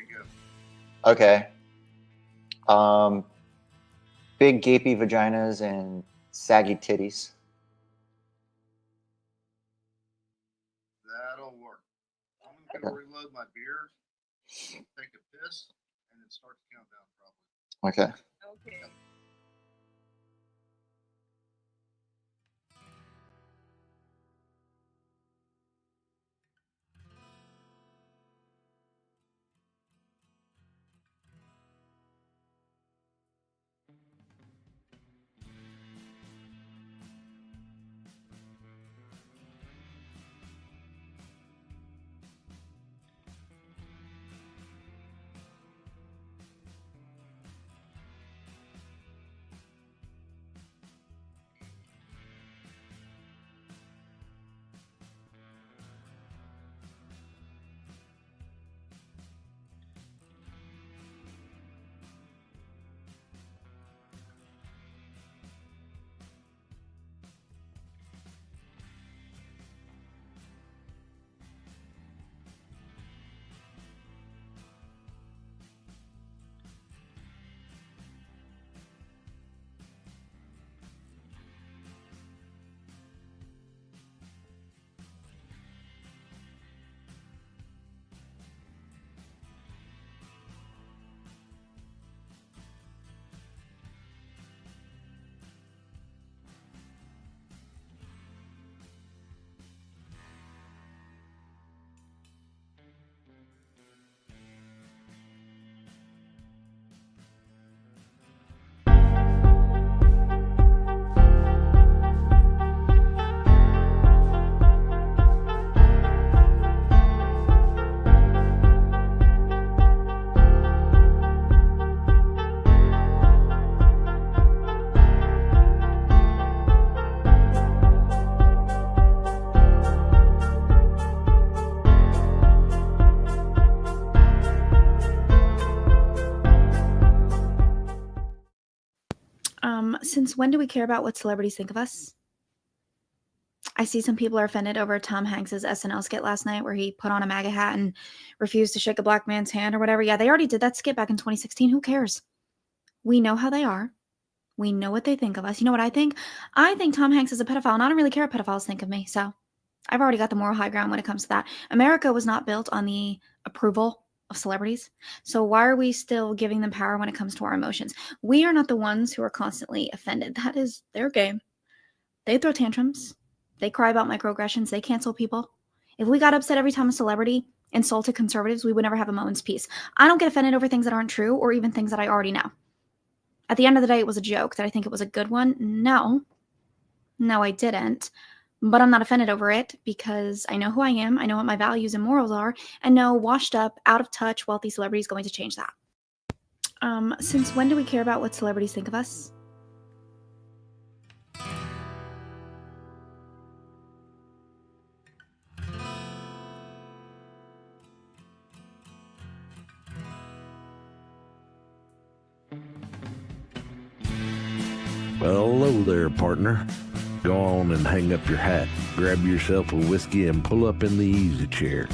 go. Okay. Big gapy vaginas and saggy titties. That'll work. I'm going to reload my beer, take a piss, and then start the countdown probably. Okay. Okay. Yep. Since when do we care about what celebrities think of us? I see some people are offended over Tom Hanks's SNL skit last night where he put on a MAGA hat and refused to shake a black man's hand or whatever. Yeah, they already did that skit back in 2016. Who cares? We know how they are. We know what they think of us. You know what I think? I think Tom Hanks is a pedophile, and I don't really care what pedophiles think of me. So I've already got the moral high ground when it comes to that. America was not built on the approval of celebrities. So why are we still giving them power when it comes to our emotions? We are not the ones who are constantly offended. That is their game. They throw tantrums. They cry about microaggressions. They cancel people. If we got upset every time a celebrity insulted conservatives, we would never have a moment's peace. I don't get offended over things that aren't true or even things that I already know. At the end of the day, it was a joke. Did I think it was a good one? No. No, I didn't. But I'm not offended over it because I know who I am, I know what my values and morals are, and no washed up, out of touch, wealthy celebrity is going to change that. Since when do we care about what celebrities think of us? Well, hello there, partner. Go on and hang up your hat, grab yourself a whiskey, and pull up in the easy chair.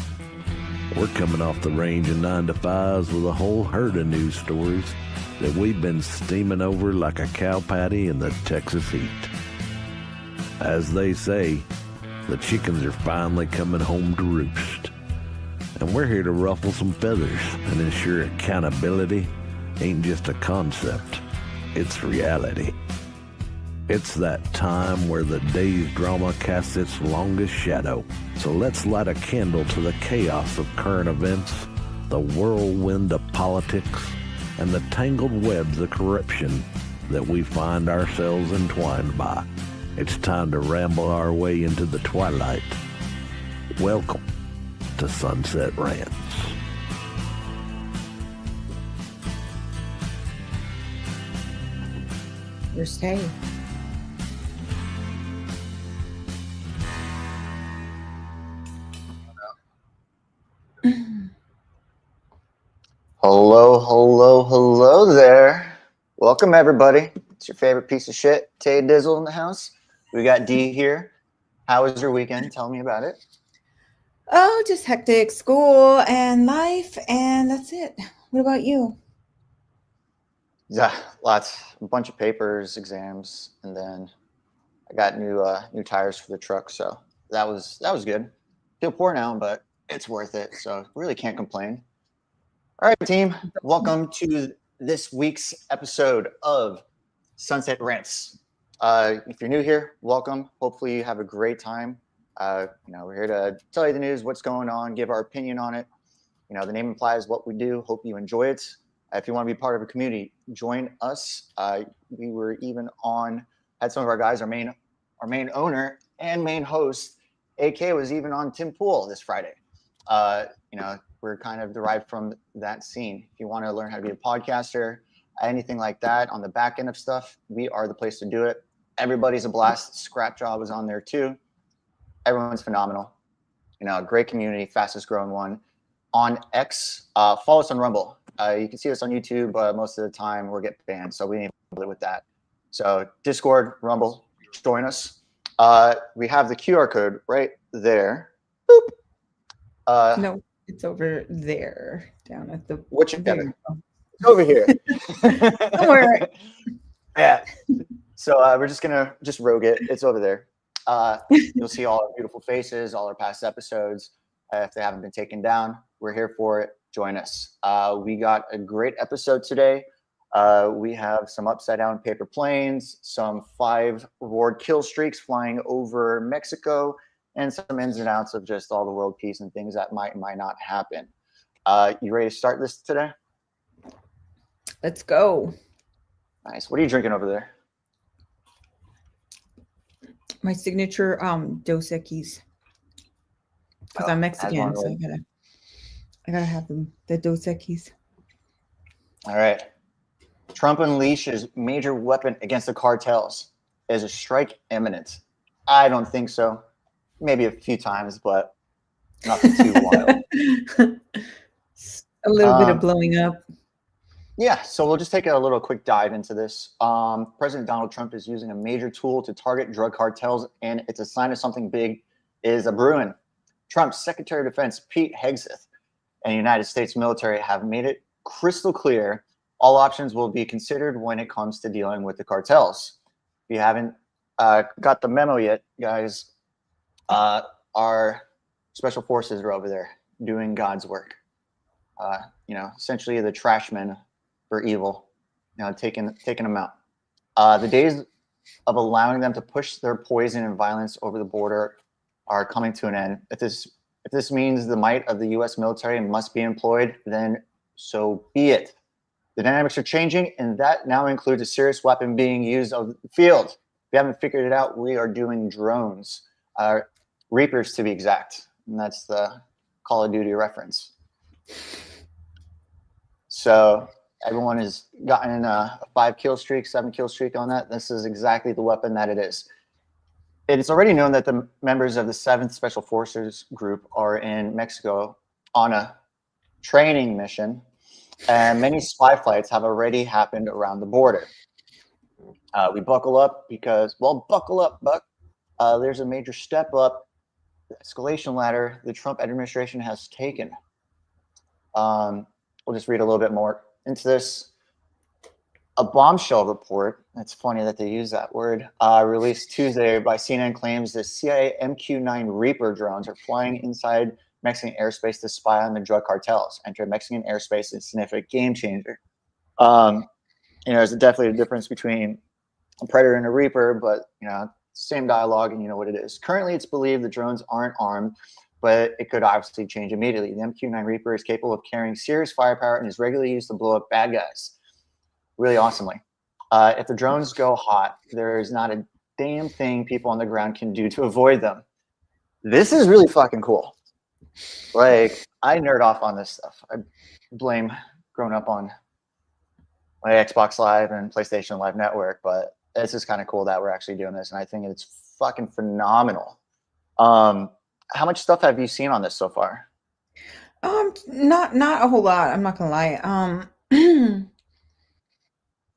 We're coming off the range of 9 to 5s with a whole herd of news stories that we've been steaming over like a cow patty in the Texas heat. As they say, the chickens are finally coming home to roost. And we're here to ruffle some feathers and ensure accountability ain't just a concept, it's reality. It's that time where the day's drama casts its longest shadow. So let's light a candle to the chaos of current events, the whirlwind of politics, and the tangled webs of corruption that we find ourselves entwined by. It's time to ramble our way into the twilight. Welcome to Sunset Rants. You're safe. Hello there. Welcome, everybody. It's your favorite piece of shit, Tay Dizzle in the house. We got D here. How was your weekend? Tell me about it. Oh, just hectic school and life, and that's it. What about you? Yeah, a bunch of papers, exams, and then I got new tires for the truck, so that was good. Feel poor now, but it's worth it. So really can't complain. All right, team, welcome to this week's episode of Sunset Rants. If you're new here, welcome. Hopefully you have a great time. We're here to tell you the news, what's going on, give our opinion on it. The name implies what we do. Hope you enjoy it. If you want to be part of a community, join us. We were even had some of our guys, our main owner and main host, AK, was even on Tim Pool this Friday. We're kind of derived from that scene. If you want to learn how to be a podcaster, anything like that on the back end of stuff, we are the place to do it. Everybody's a blast. Scrap Job was on there too. Everyone's phenomenal. Great community, fastest growing one on X. Follow us on Rumble. You can see us on YouTube, but most of the time we'll get banned, so we need to deal with that. So Discord, Rumble, join us. We have the QR code right there. Boop. No, it's over there, down at the. Whichever. It's over here. Somewhere. Yeah. So we're just gonna rogue it. It's over there. You'll see all our beautiful faces, all our past episodes. If they haven't been taken down, we're here for it. Join us. We got a great episode today. We have some upside down paper planes, some 5 reward kill streaks flying over Mexico, and some ins and outs of just all the world peace and things that might not happen. You ready to start this today? Let's go. Nice. What are you drinking over there? My signature Dos Equis. Because I'm Mexican, so I gotta have them. The Dos Equis. All right. Trump unleashes major weapon against the cartels. Is a strike imminent? I don't think so. Maybe a few times, but nothing too wild. A little bit of blowing up. Yeah, so we'll just take a little quick dive into this. President Donald Trump is using a major tool to target drug cartels, and it's a sign of something big is a brewing. Trump's Secretary of Defense, Pete Hegseth, and the United States military have made it crystal clear all options will be considered when it comes to dealing with the cartels. If you haven't got the memo yet, guys, our special forces are over there doing God's work. Essentially the trashmen for evil, taking them out. The days of allowing them to push their poison and violence over the border are coming to an end. If this means the might of the U.S. military must be employed, then so be it. The dynamics are changing, and that now includes a serious weapon being used on the field. If you haven't figured it out, we are doing drones, Reapers to be exact, and that's the Call of Duty reference. So everyone has gotten a 5 kill streak, 7 kill streak on that. This is exactly the weapon that it is. It is already known that the members of the 7th Special Forces Group are in Mexico on a training mission, and many spy flights have already happened around the border. We buckle up because, buckle up, Buck. There's a major step up, the escalation ladder the Trump administration has taken. We'll just read a little bit more into this. A bombshell report, it's funny that they use that word, released Tuesday by CNN claims the CIA MQ-9 Reaper drones are flying inside Mexican airspace to spy on the drug cartels. Enter Mexican airspace is a significant game changer. There's definitely a difference between a Predator and a Reaper, but, same dialogue and you know what it is. Currently, it's believed the drones aren't armed, but it could obviously change immediately. The MQ-9 Reaper is capable of carrying serious firepower and is regularly used to blow up bad guys. Really awesomely. If the drones go hot, there is not a damn thing people on the ground can do to avoid them. This is really fucking cool. Like, I nerd off on this stuff. I blame growing up on my Xbox Live and PlayStation Live Network, but it's just kind of cool that we're actually doing this, and I think it's fucking phenomenal. How much stuff have you seen on this so far? Not a whole lot. I'm not gonna lie.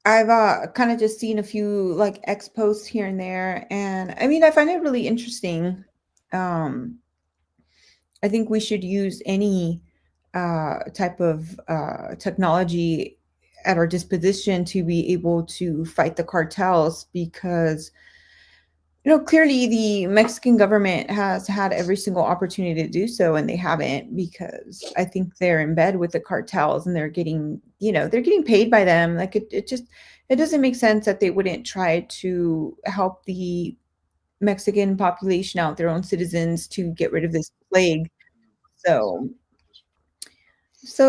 I've kind of just seen a few like X posts here and there, and I mean I find it really interesting. I think we should use any type of technology at our disposition to be able to fight the cartels, because clearly the Mexican government has had every single opportunity to do so, and they haven't, because I think they're in bed with the cartels and they're getting paid by them. Like it doesn't make sense that they wouldn't try to help the Mexican population out, their own citizens, to get rid of this plague. So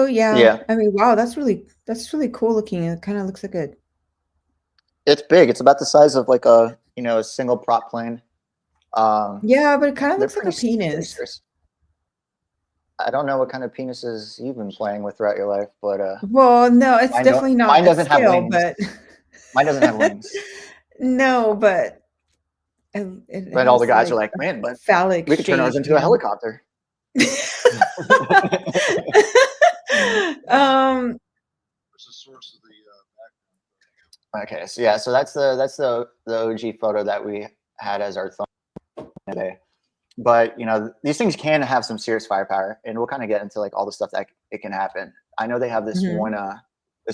yeah, Yeah, I mean, wow, that's really cool looking. It kind of looks like it's big. It's about the size of like a single prop plane. yeah, but it kind of They're looks like a pretty penis. serious. I don't know what kind of penises you've been playing with throughout your life, but Well, no, it's mine definitely not mine at doesn't have scale, wings. but Mine doesn't have wings. no, but it But all the has, guys are like, like, man, but phallic we could turn ours shape, into a helicopter. um, What's the source of the Okay, so yeah, so that's the OG photo that we had as our thumb today. But these things can have some serious firepower, and we'll kind of get into like all the stuff that it can happen. I know they have this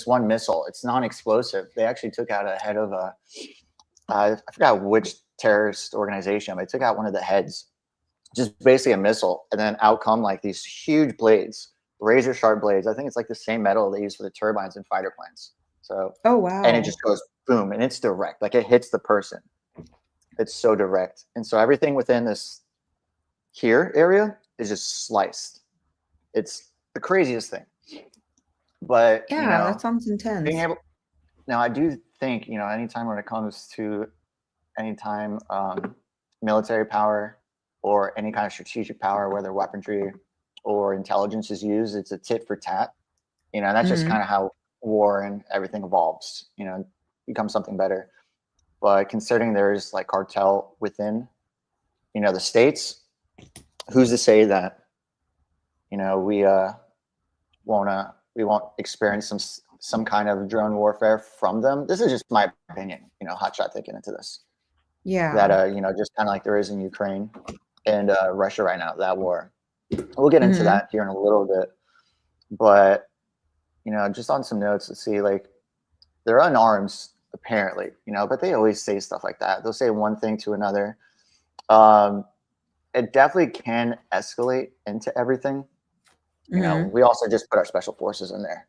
one missile. It's non-explosive. They actually took out a head of I forgot which terrorist organization, but they took out one of the heads. Just basically a missile, and then out come like these huge blades, razor sharp blades. I think it's like the same metal they use for the turbines in fighter planes. So, oh wow, and it just goes boom, and it's direct. Like it hits the person. It's so direct, and so everything within this here area is just sliced. It's the craziest thing. But yeah, that sounds intense. being able now, I do think anytime when it comes to military power or any kind of strategic power, whether weaponry or intelligence is used, it's a tit for tat. That's just kind of how war and everything evolves. Becomes something better. But considering there's like cartel within, the states, who's to say that, we won't experience some kind of drone warfare from them. This is just my opinion. Hotshot thinking into this. Yeah. That just kind of like there is in Ukraine and Russia right now, that war. We'll get into that here in a little bit, but just on some notes, let's see, like they're unarmed apparently, but they always say stuff like that. They'll say one thing to another. It definitely can escalate into everything. We also just put our special forces in there.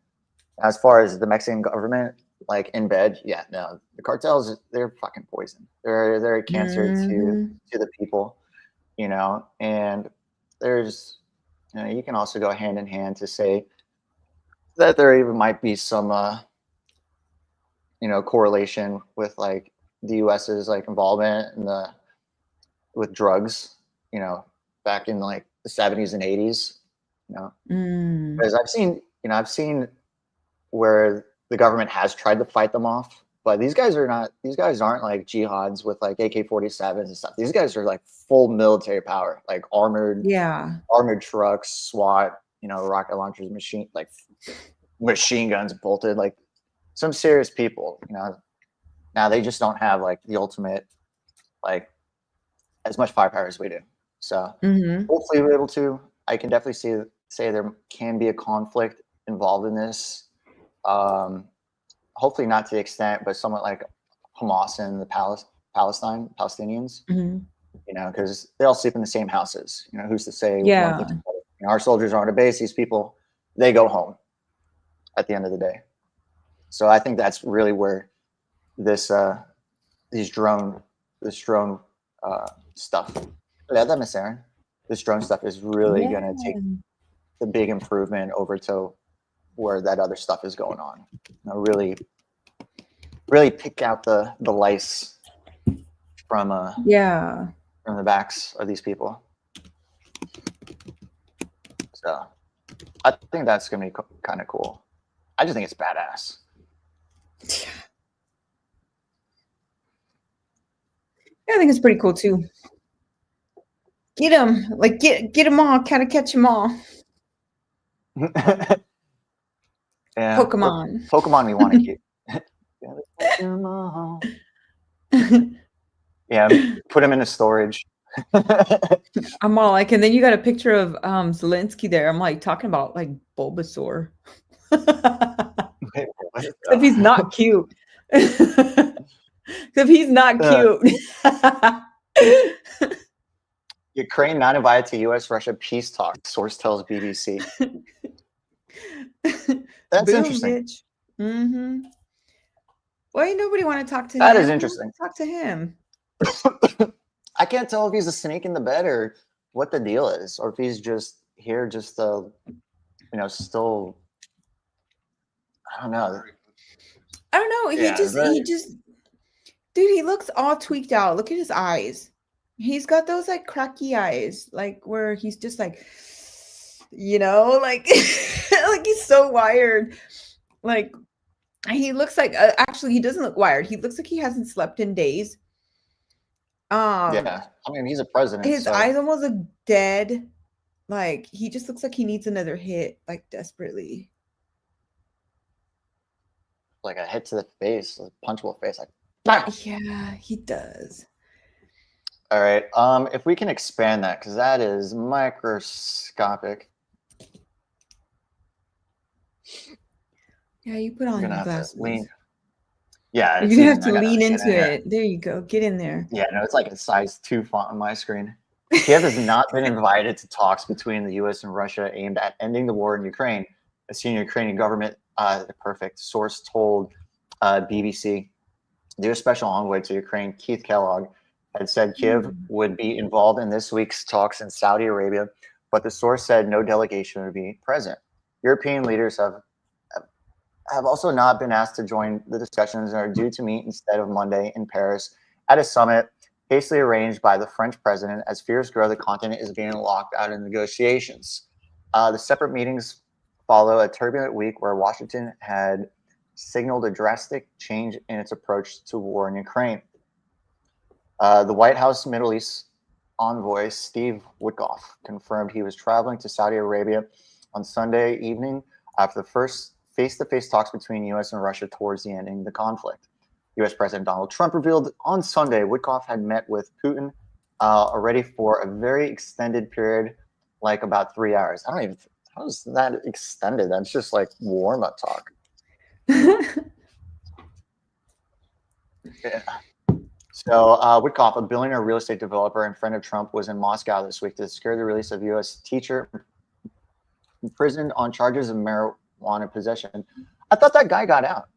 As far as the Mexican government, like in bed, yeah, no, the cartels, they're fucking poison. They're a cancer to the people, and there's, you can also go hand in hand to say that there even might be some, correlation with like the US's like involvement with drugs, back in like the 70s and 80s, because I've seen where the government has tried to fight them off, but these guys aren't like jihads with like AK-47s and stuff. These guys are like full military power, like armored trucks, SWAT, rocket launchers, machine guns bolted, like some serious people, Now they just don't have like the ultimate, like as much firepower as we do. So hopefully we're able to. I can definitely say there can be a conflict involved in this. Hopefully not to the extent, but somewhat like Hamas and the Palestinians, because they all sleep in the same houses. Who's to say? Yeah. Our soldiers are on a base. These people, they go home at the end of the day. So I think that's really where this drone stuff. This drone stuff is really going to take the big improvement over to where that other stuff is going on. Really pick out the lice from the backs of these people. So I think that's gonna be kind of cool. I just think it's badass. I think it's pretty cool too. Get them, like get them all, kind of catch them all. Yeah, Pokemon. Pokemon we want to keep. Yeah, put them in a storage. I'm all like, and then you got a picture of Zelensky there. I'm like talking about like Bulbasaur. Wait, what? Except he's not cute. Except he's not cute. Ukraine not invited to U.S.-Russia peace talks, source tells BBC. That's Boom, interesting. bitch. Mm-hmm. Why ain't nobody want to talk to him? That is Who interesting. wants to talk to him. I can't tell if he's a snake in the bed or what the deal is, or if he's just here just to, still, I don't know. I don't know. Yeah, He just, dude, he looks all tweaked out. Look at his eyes. He's got those like cracky eyes, like where he's just like, like, like he's so wired. Like he looks like, actually, he doesn't look wired. He looks like he hasn't slept in days. Yeah, I mean, he's a president. His so. eyes almost look dead. Like he just looks like he needs another hit, like desperately. Like a hit to the face, a punchable face, like. Bam! Yeah, he does. All right. If we can expand that, because that is microscopic. Yeah, you put on your glasses. Yeah, You're gonna have to lean into it. There you go. Get in there. Yeah, no, it's like a size 2 font on my screen. Kiev has not been invited to talks between the U.S. and Russia aimed at ending the war in Ukraine. A senior Ukrainian government, the perfect source, told BBC. The U.S. Special Envoy to Ukraine, Keith Kellogg, had said Kiev would be involved in this week's talks in Saudi Arabia, but the source said no delegation would be present. European leaders have also not been asked to join the discussions and are due to meet instead of Monday in Paris at a summit hastily arranged by the French president as fears grow the continent is being locked out in negotiations. The separate meetings follow a turbulent week where Washington had signaled a drastic change in its approach to war in Ukraine. The White House Middle East envoy, Steve Witkoff, confirmed he was traveling to Saudi Arabia on Sunday evening after the first face-to-face talks between U.S. and Russia towards the ending the conflict. U.S. President Donald Trump revealed on Sunday Witkoff had met with Putin already for a very extended period, like about 3 hours. How is that extended? That's just like warm-up talk. Yeah. So Witkoff, a billionaire real estate developer and friend of Trump, was in Moscow this week to secure the release of U.S. teacher imprisoned on charges of marijuana possession. I thought that guy got out.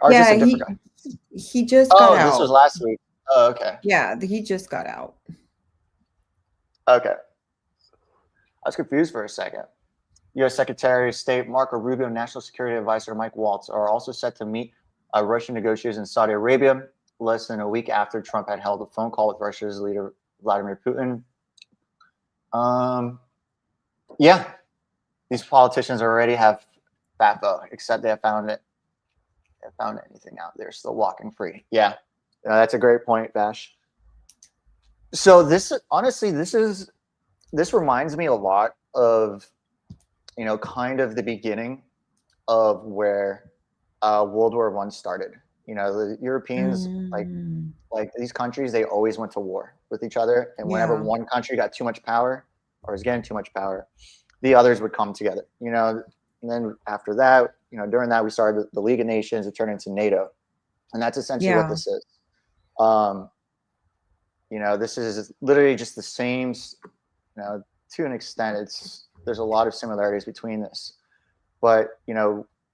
Or yeah, is this a different guy? He just got out. This was last week. Oh, okay. Yeah, he just got out. Okay. I was confused for a second. U.S. Secretary of State Marco Rubio and National Security Advisor Mike Waltz are also set to meet Russian negotiators in Saudi Arabia less than a week after Trump had held a phone call with Russia's leader, Vladimir Putin. Yeah, these politicians already have FAFO, except they haven't found anything out. They're still walking free. Yeah, that's a great point, Bash. So this reminds me a lot of, kind of the beginning of where World War I started. The Europeans, like these countries, they always went to war with each other. And whenever one country got too much power or was getting too much power, the others would come together, and then after that, during that, we started the League of Nations. It turned into NATO. And that's essentially what this is. This is literally just the same, to an extent, there's a lot of similarities between this, but,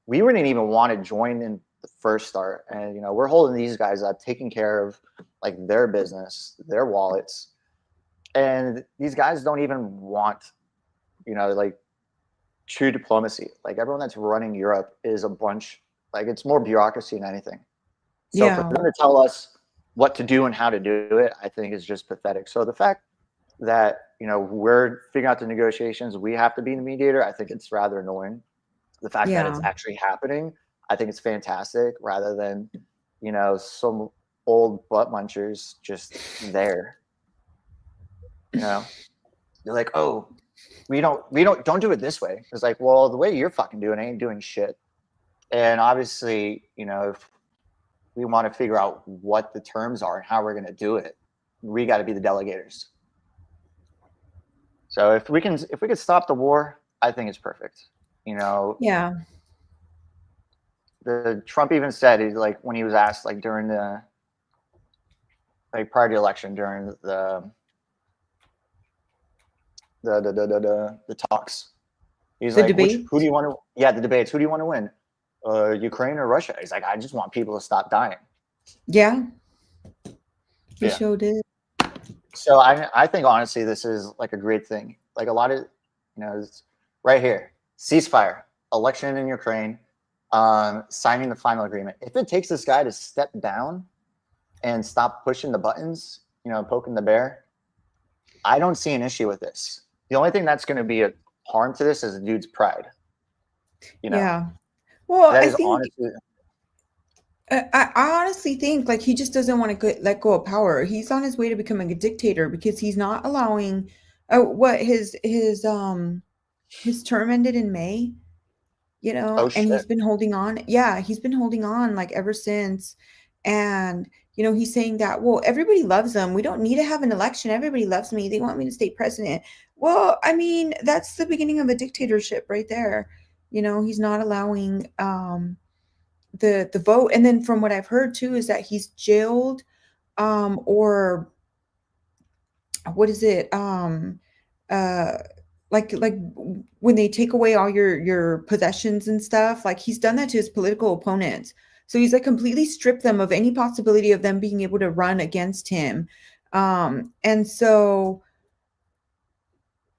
we wouldn't even want to join in the first start. And, we're holding these guys up, taking care of like their business, their wallets. And these guys don't even want, like true diplomacy. Like everyone that's running Europe is a bunch, like it's more bureaucracy than anything. So for them to tell us what to do and how to do it, I think is just pathetic. So the fact that, we're figuring out the negotiations, we have to be the mediator, I think it's rather annoying. The fact that it's actually happening, I think it's fantastic, rather than, some old butt munchers just there. They're like, oh, don't do it this way. It's like, well, the way you're fucking doing it ain't doing shit. And obviously, if we want to figure out what the terms are and how we're going to do it, we got to be the delegators. So if we could stop the war, I think it's perfect. You know, Yeah. the Trump even said, he's like, when he was asked like during the prior to the election, during the talks, he's The like, debate. who do you want to? Yeah, the debates. Who do you want to win? Ukraine or Russia? He's like, I just want people to stop dying. Yeah. He Yeah. showed it. So I think honestly, this is like a great thing. Like a lot of, you know, it's right here, ceasefire, election in Ukraine, signing the final agreement. If it takes this guy to step down and stop pushing the buttons, you know, poking the bear, I don't see an issue with this. The only thing that's going to be a harm to this is the dude's pride. You know, Yeah. Well, that I is think honestly. I honestly think like he just doesn't want to let go of power. He's on his way to becoming a dictator because he's not allowing what his term ended in May, you know, Oh and shit! he's been holding on. Yeah, he's been holding on like ever since. And you know, he's saying that, well, everybody loves him. We don't need to have an election. Everybody loves me. They want me to stay president. Well, I mean, that's the beginning of a dictatorship right there. You know, he's not allowing the vote. And then from what I've heard too is that he's jailed or what is it uh like when they take away all your possessions and stuff, like he's done that to his political opponents. So he's like completely stripped them of any possibility of them being able to run against him. And so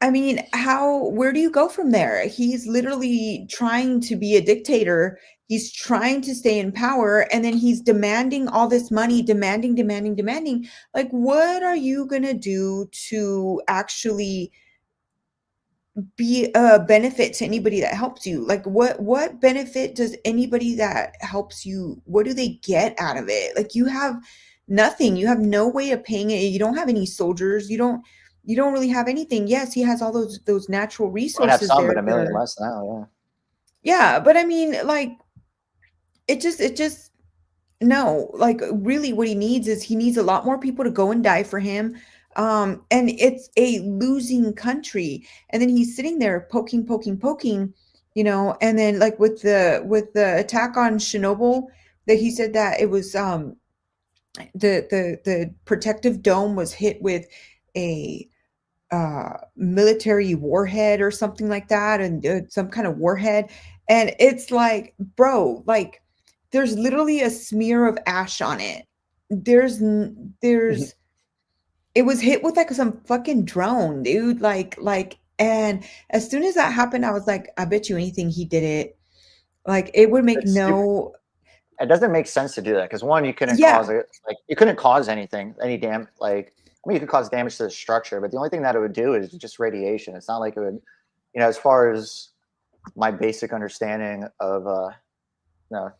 I mean, where do you go from there? He's literally trying to be a dictator. He's trying to stay in power, and then he's demanding all this money, demanding. Like, what are you going to do to actually be a benefit to anybody that helps you? Like, what benefit does anybody that helps you, what do they get out of it? Like, you have nothing. You have no way of paying it. You don't have any soldiers. You don't really have anything. Yes, he has all those natural Might have resources some, there but a that million are, less now. yeah, but I mean, like, it just no, like really what he needs is he needs a lot more people to go and die for him. And it's a losing country. And then he's sitting there poking, you know, and then like with the attack on Chernobyl, that he said that it was the protective dome was hit with a military warhead or something like that, and some kind of warhead. And it's like, bro, like there's literally a smear of ash on it. Yeah. There's it was hit with like some fucking drone, dude. And as soon as that happened, I was like, I bet you anything he did it. Like it would make It's stupid. no. It doesn't make sense to do that because one, you couldn't Yeah. cause it. Like you couldn't cause anything, any damage. Like I mean, you could cause damage to the structure, but the only thing that it would do is just radiation. It's not like it would, you know, as far as my basic understanding of, you know,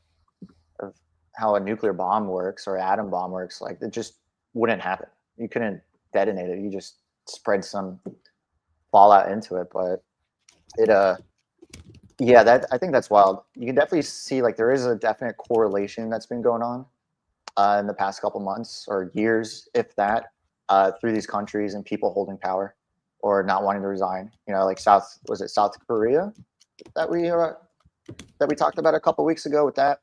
of how a nuclear bomb works or atom bomb works, like it just wouldn't happen. You couldn't detonate it. You just spread some fallout into it, but it, yeah, that I think that's wild. You can definitely see like there is a definite correlation that's been going on in the past couple months or years, if that, through these countries and people holding power or not wanting to resign. You know, like South Korea that we talked about a couple weeks ago with that.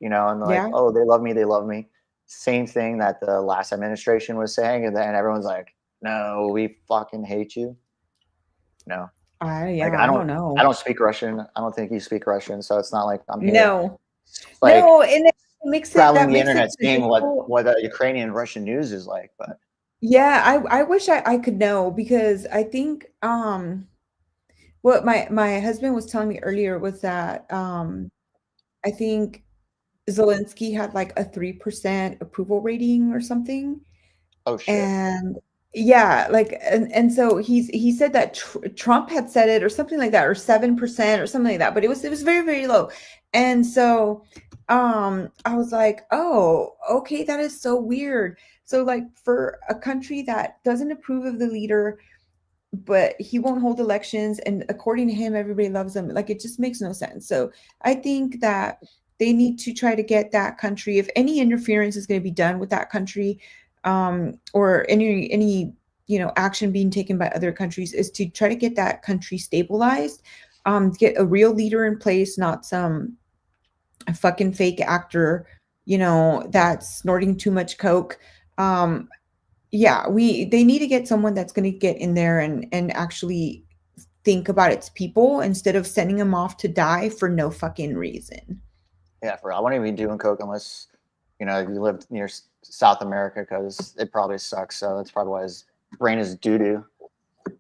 You know, and like, Yeah. oh, they love me, they love me. Same thing that the last administration was saying, and then everyone's like, no, we fucking hate you. No. Like I don't know. I don't speak Russian. I don't think you speak Russian, so it's not like I'm here No. like No, and it makes it traveling that the makes it internet so seeing difficult. what Ukrainian Russian news is like. But Yeah, I wish I could know, because I think what my husband was telling me earlier was that I think Zelensky had like a 3% approval rating or something. oh shit, And yeah, like and so he said that Trump had said it or something like that, or 7% or something like that, but it was very, very low. And so I was like, oh, okay, that is so weird. So like for a country that doesn't approve of the leader, but he won't hold elections, and according to him everybody loves him, like it just makes no sense. So I think that they need to try to get that country, if any interference is going to be done with that country, or any action being taken by other countries is to try to get that country stabilized, get a real leader in place, not some fucking fake actor, that's snorting too much coke. Yeah, they need to get someone that's going to get in there and actually think about its people instead of sending them off to die for no fucking reason. Yeah, I wouldn't even be doing coke unless, you lived near South America, because it probably sucks. So that's probably why his brain is doo-doo.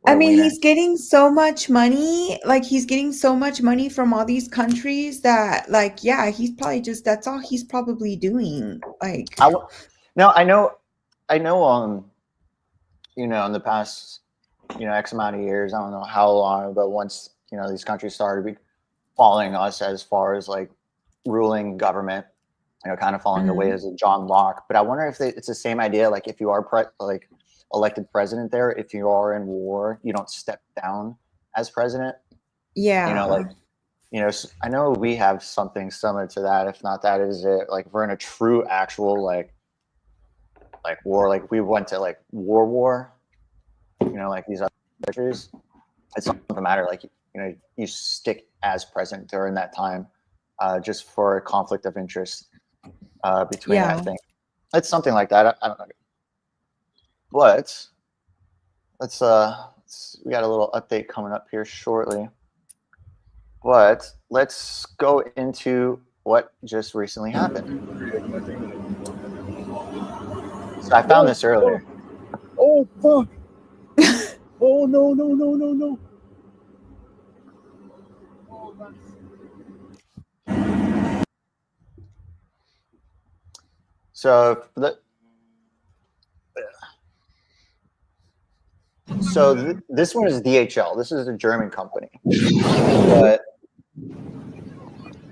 I mean, he's getting so much money. Like, he's getting so much money from all these countries that, like, yeah, he's probably that's all he's probably doing. Like, no, I know, in the past, X amount of years, I don't know how long, but once, these countries started following us as far as like ruling government, kind of following the ways of John Locke. But I wonder if it's the same idea. Like, if you are elected president there, if you are in war, you don't step down as president. yeah. I know we have something similar to that. If not, that is it. Like, if we're in a true, actual, like war, like we went to like war, like these other countries, it's not the matter. Like, you stick as president during that time, just for a conflict of interest between. Yeah. I think it's something like that. I don't know. But we got a little update coming up here shortly. But let's go into what just recently happened. So I found this earlier. Oh, fuck. Oh, no. So this one is DHL. This is a German company, but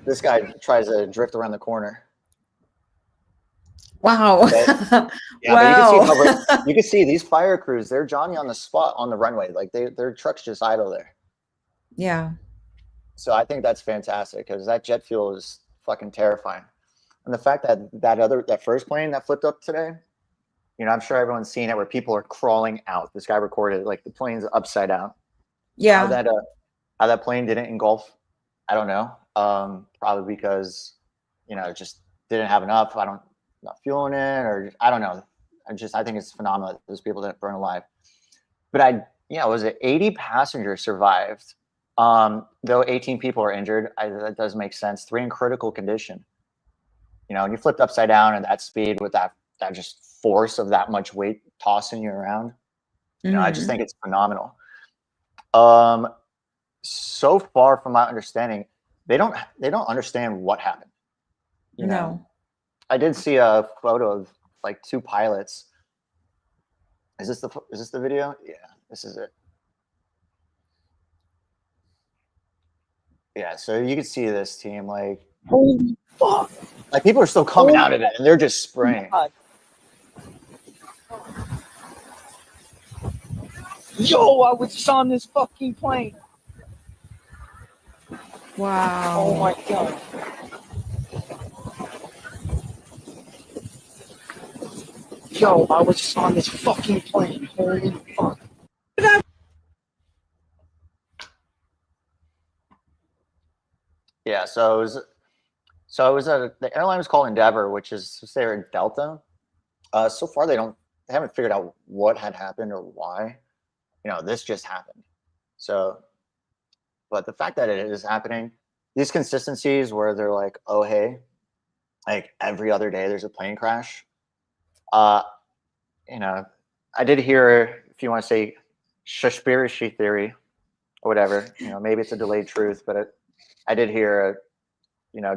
this guy tries to drift around the corner. Wow. Yeah, wow. but you can see these fire crews. They're Johnny on the spot on the runway. Like, their trucks just idle there. Yeah. So I think that's fantastic, because that jet fuel is fucking terrifying. And the fact that first plane that flipped up today, I'm sure everyone's seen it, where people are crawling out. This guy recorded, like, the plane's upside down. Yeah. How that plane didn't engulf, I don't know. Probably because, it just didn't have enough. Not fueling it, or I don't know. I think it's phenomenal that those people didn't burn alive. But was it 80 passengers survived? Though 18 people are injured. That does make sense. 3 in critical condition. And you flipped upside down at that speed with that just force of that much weight tossing you around. I just think it's phenomenal. So far from my understanding, they don't understand what happened. No. I did see a photo of like 2 pilots. Is this the video? Yeah, this is it. Yeah, so you can see this team, like, Holy fuck. Like, people are still coming out of it, and they're just spraying. God. Yo, I was just on this fucking plane. Wow. Oh my god. Yo, I was just on this fucking plane. Holy fuck. Yeah, so it was the airline was called Endeavor, which is they're in Delta. So far they haven't figured out what had happened or why. This just happened. So, but the fact that it is happening, these consistencies where they're like, oh hey, like every other day there's a plane crash. I did hear, if you want to say conspiracy theory or whatever, maybe it's a delayed truth, but I did hear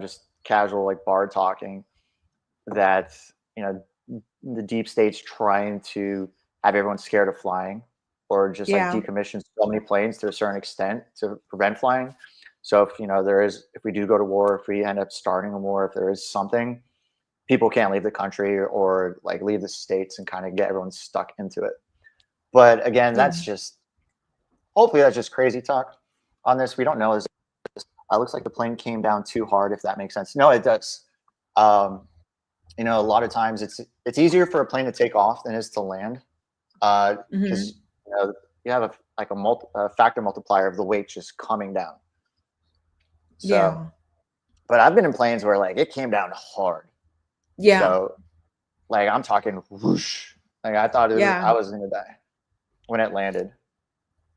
just casual like bar talking that the deep state's trying to have everyone scared of flying, or just like decommission so many planes to a certain extent to prevent flying. So if we do go to war, if we end up starting a war, if there is something, people can't leave the country or like leave the states and kind of get everyone stuck into it. But again, hopefully that's just crazy talk on this. We don't know. It looks like the plane came down too hard, if that makes sense. No, it does. A lot of times it's easier for a plane to take off than it is to land, because Mhm. you have a factor multiplier of the weight just coming down. So, Yeah. but I've been in planes where like it came down hard. Yeah. So like I'm talking whoosh. Like I thought Yeah. I was gonna die when it landed.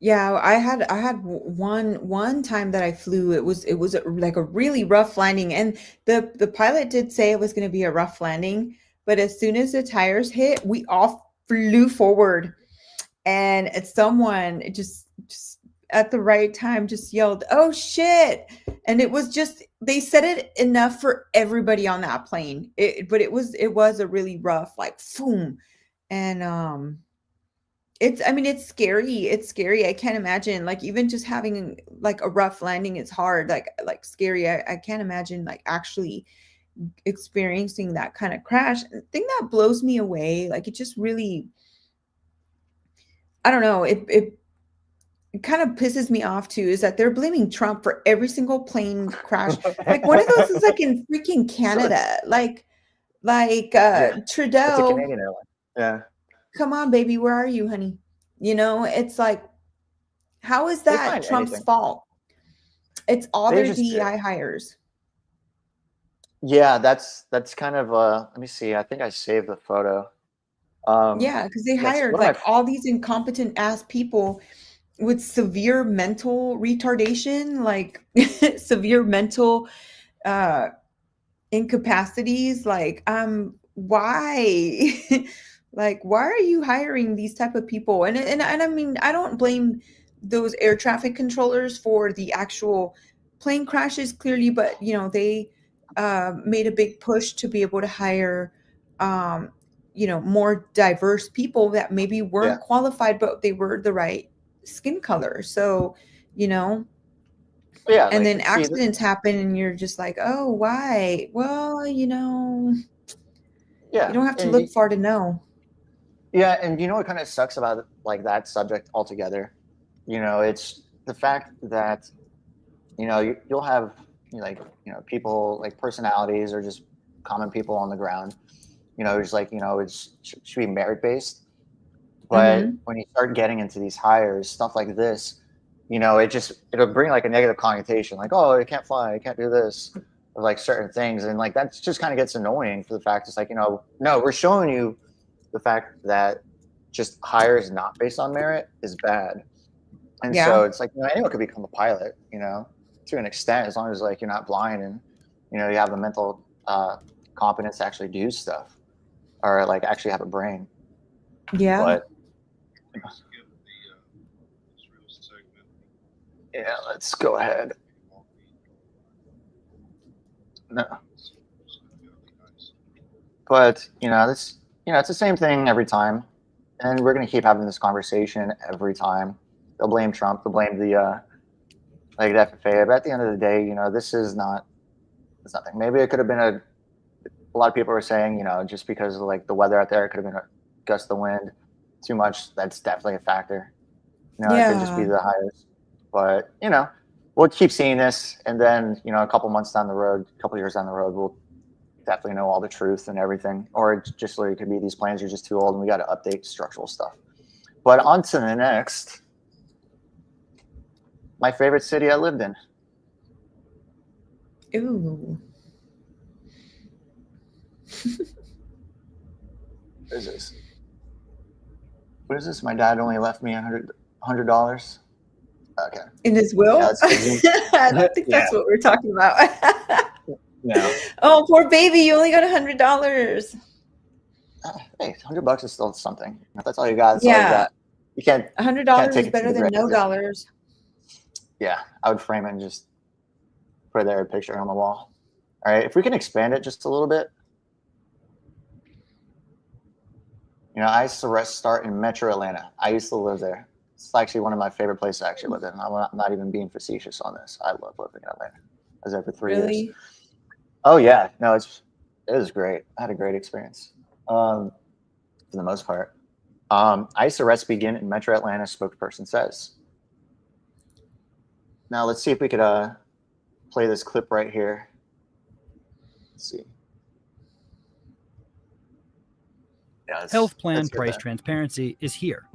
Yeah, I had one time that I flew. It was like a really rough landing, and the pilot did say it was going to be a rough landing, but as soon as the tires hit, we all flew forward, and someone just at the right time just yelled, "Oh shit!" And it was just they said it enough for everybody on that plane. But it was a really rough like boom, and it's scary. It's scary. I can't imagine like even just having like a rough landing is hard. Like scary. I can't imagine like actually experiencing that kind of crash. The thing that blows me away, like it just really I don't know, it kind of pisses me off too, is that they're blaming Trump for every single plane crash. Like one of those is like in freaking So Canada. Like yeah, it's a Trudeau, Canadian airline. Yeah, come on, baby, where are you, honey? It's like, how is they that find Trump's anything. fault? It's all They their just DEI hires. yeah. That's kind of Let me see. I think I saved the photo. Yeah, because they Yes, hired one of my like all these incompetent ass people with severe mental retardation, like severe mental uh incapacities. Like, why? Like, why are you hiring these type of people? And I mean, I don't blame those air traffic controllers for the actual plane crashes clearly, but they made a big push to be able to hire um more diverse people that maybe yeah. weren't qualified, but they were the right skin color. So you know Yeah, and like then see, accidents happen and you're just like, oh, why? Well, you yeah, don't have to and look far to know. yeah, and you know what kind of sucks about like that subject altogether? It's the fact that you'll have like people like personalities or just common people on the ground. It's like it's should be merit based, but Hmm. when you start getting into these hires, stuff like this, it'll bring like a negative connotation, like oh, it can't fly, it can't do this, or like certain things, and like that just kind of gets annoying for the fact it's like no, we're showing you the fact that just hires not based on merit is bad. And so Yeah. it's like, anyone could become a pilot, to an extent, as long as like you're not blind and you have the mental competence to actually do stuff or like actually have a brain. Yeah. But Let me skip this real segment. yeah, let's go ahead. No, Just gonna be nice. but it's the same thing every time, and we're gonna keep having this conversation every time. They'll blame Trump. They'll blame the like the FFA. But at the end of the day, this is not. It's nothing. Maybe it could have been a lot of people are saying, just because of like the weather out there, it could have been a gust of wind too much. That's definitely a factor. It could just be Yeah. the hires. But, we'll keep seeing this. And then, a couple months down the road, a couple years down the road, we'll definitely know all the truth and everything. Or it just literally could be these planes are just too old and we got to update structural stuff. But on to the next. My favorite city I lived in. Ooh. What is this? What is this? My dad only left me $100. Okay. In his will? Yeah, let's go zoom. I don't think Yeah. that's what we're talking about. No. Oh, poor baby, you only got $100. Hey, $100 is still something. If that's all you got, that's all you Yeah. got. You can't $100 take is it to better the than grave. no dollars. Yeah, I would frame it and just put there a picture on the wall. All right, if we can expand it just a little bit. I used to start in Metro Atlanta. I used to live there. It's actually one of my favorite places I actually lived in. I'm not even being facetious on this. I love living in Atlanta. I was there for 3 years. Really? Oh yeah, no, it was great. I had a great experience, for the most part. I used to rest begin in Metro Atlanta, spokesperson says. Now let's see if we could play this clip right here. Let's see. Yeah, Health plan it's good price there. transparency is here,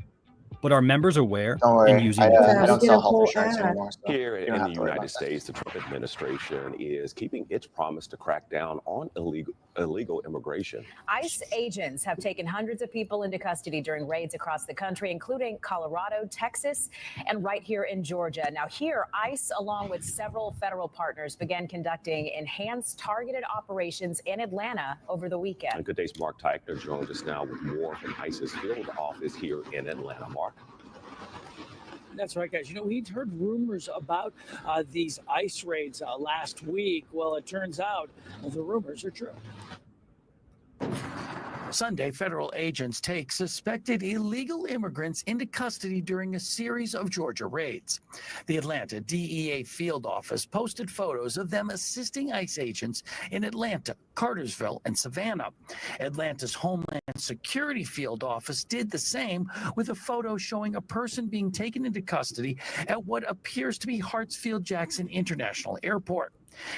but are members aware Don't and worry, using I, the uh, Yeah, I we don't get sell a health whole insurance ad. anymore. So Here you don't in have the to worry United about that. States, the Trump administration is keeping its promise to crack down on illegal immigration. ICE agents have taken hundreds of people into custody during raids across the country, including Colorado, Texas, and right here in Georgia. Now here, ICE, along with several federal partners, began conducting enhanced targeted operations in Atlanta over the weekend. And Good Day's Mark Teichner joins us now with more from ICE's field office here in Atlanta. Mark. That's right, guys. You know, we'd heard rumors about these ICE raids last week. Well, it turns out the rumors are true. Sunday, federal agents take suspected illegal immigrants into custody during a series of Georgia raids. The Atlanta DEA field office posted photos of them assisting ICE agents in Atlanta, Cartersville, and Savannah. Atlanta's Homeland Security field office did the same with a photo showing a person being taken into custody at what appears to be Hartsfield-Jackson International Airport.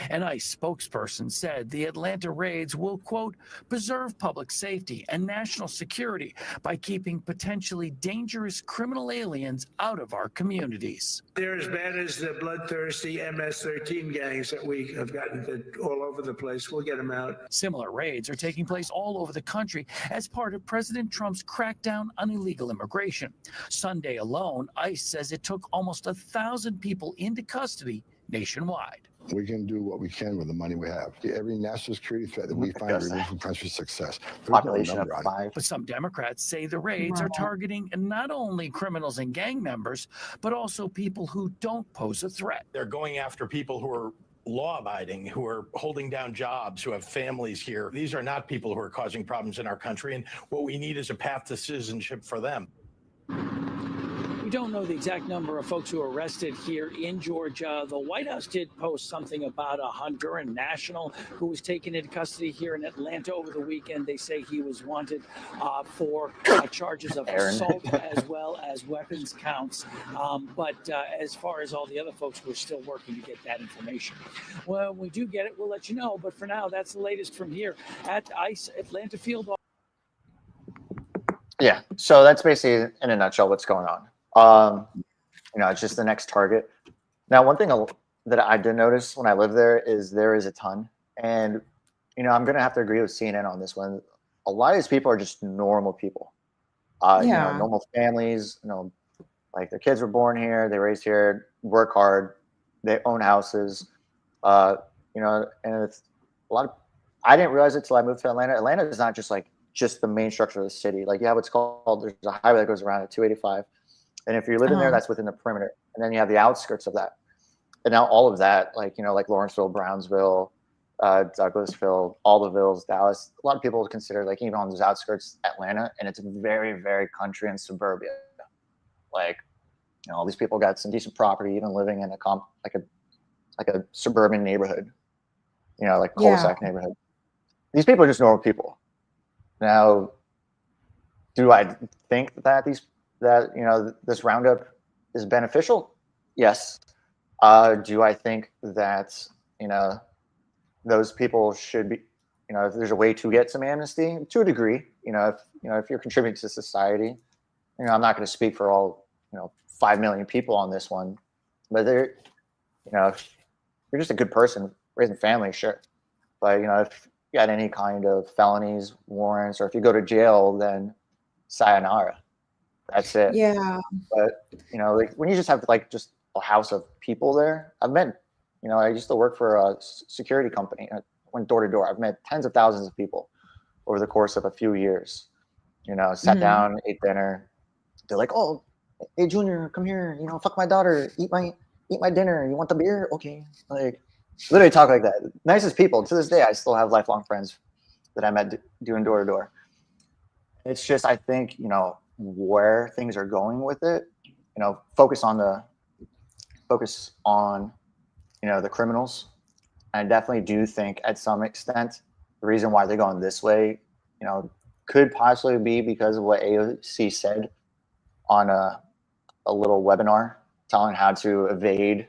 An ICE spokesperson said the Atlanta raids will, quote, preserve public safety and national security by keeping potentially dangerous criminal aliens out of our communities. They're as bad as the bloodthirsty MS-13 gangs that we have gotten all over the place. We'll get them out. Similar raids are taking place all over the country as part of President Trump's crackdown on illegal immigration. Sunday alone, ICE says it took almost 1,000 people into custody nationwide. We can do what we can with the money we have. Every national security threat that we find, we move from country success. Population of 5. But some Democrats say the raids are targeting not only criminals and gang members, but also people who don't pose a threat. They're going after people who are law-abiding, who are holding down jobs, who have families here. These are not people who are causing problems in our country, and what we need is a path to citizenship for them. We don't know the exact number of folks who were arrested here in Georgia. The White House did post something about a Honduran national who was taken into custody here in Atlanta over the weekend. They say he was wanted for charges of assault as well as weapons counts. But as far as all the other folks, we're still working to get that information. When we do get it, we'll let you know. But for now, that's the latest from here at ICE Atlanta Field. Yeah, so that's basically in a nutshell what's going on. It's just the next target. Now, one thing that I did notice when I lived there is a ton. And, I'm going to have to agree with CNN on this one. A lot of these people are just normal people. Normal families, like their kids were born here, they raised here, work hard, they own houses, and it's a lot of, I didn't realize it till I moved to Atlanta. Atlanta is not just the main structure of the city. Like you have what's called, there's a highway that goes around at 285. And if you're living there, that's within the perimeter. And then you have the outskirts of that. And now all of that, like Lawrenceville, Brownsville, Douglasville, all the villas, Dallas, a lot of people consider even on those outskirts, Atlanta, and it's very, very country and suburbia. All these people got some decent property, even living in a suburban neighborhood, cul-de-sac neighborhood. These people are just normal people. Now, do I think that this roundup is beneficial? Yes. Do I think that those people should be, if there's a way to get some amnesty to a degree, if you're contributing to society, I'm not going to speak for all 5 million people on this one, but if you're just a good person raising family, sure. But if you got any kind of felonies, warrants, or if you go to jail, then sayonara. That's it. Yeah. But when you just have just a house of people there, I've met, I used to work for a security company. I went door to door. I've met tens of thousands of people over the course of a few years. Sat down, ate dinner. They're like, "Oh, hey Junior, come here. Fuck my daughter. Eat my dinner. You want the beer? Okay." Literally talk like that. Nicest people. To this day, I still have lifelong friends that I met doing door to door. It's just, I think, where things are going with it, focus on the criminals. And I definitely do think at some extent the reason why they're going this way, could possibly be because of what AOC said on a little webinar telling how to evade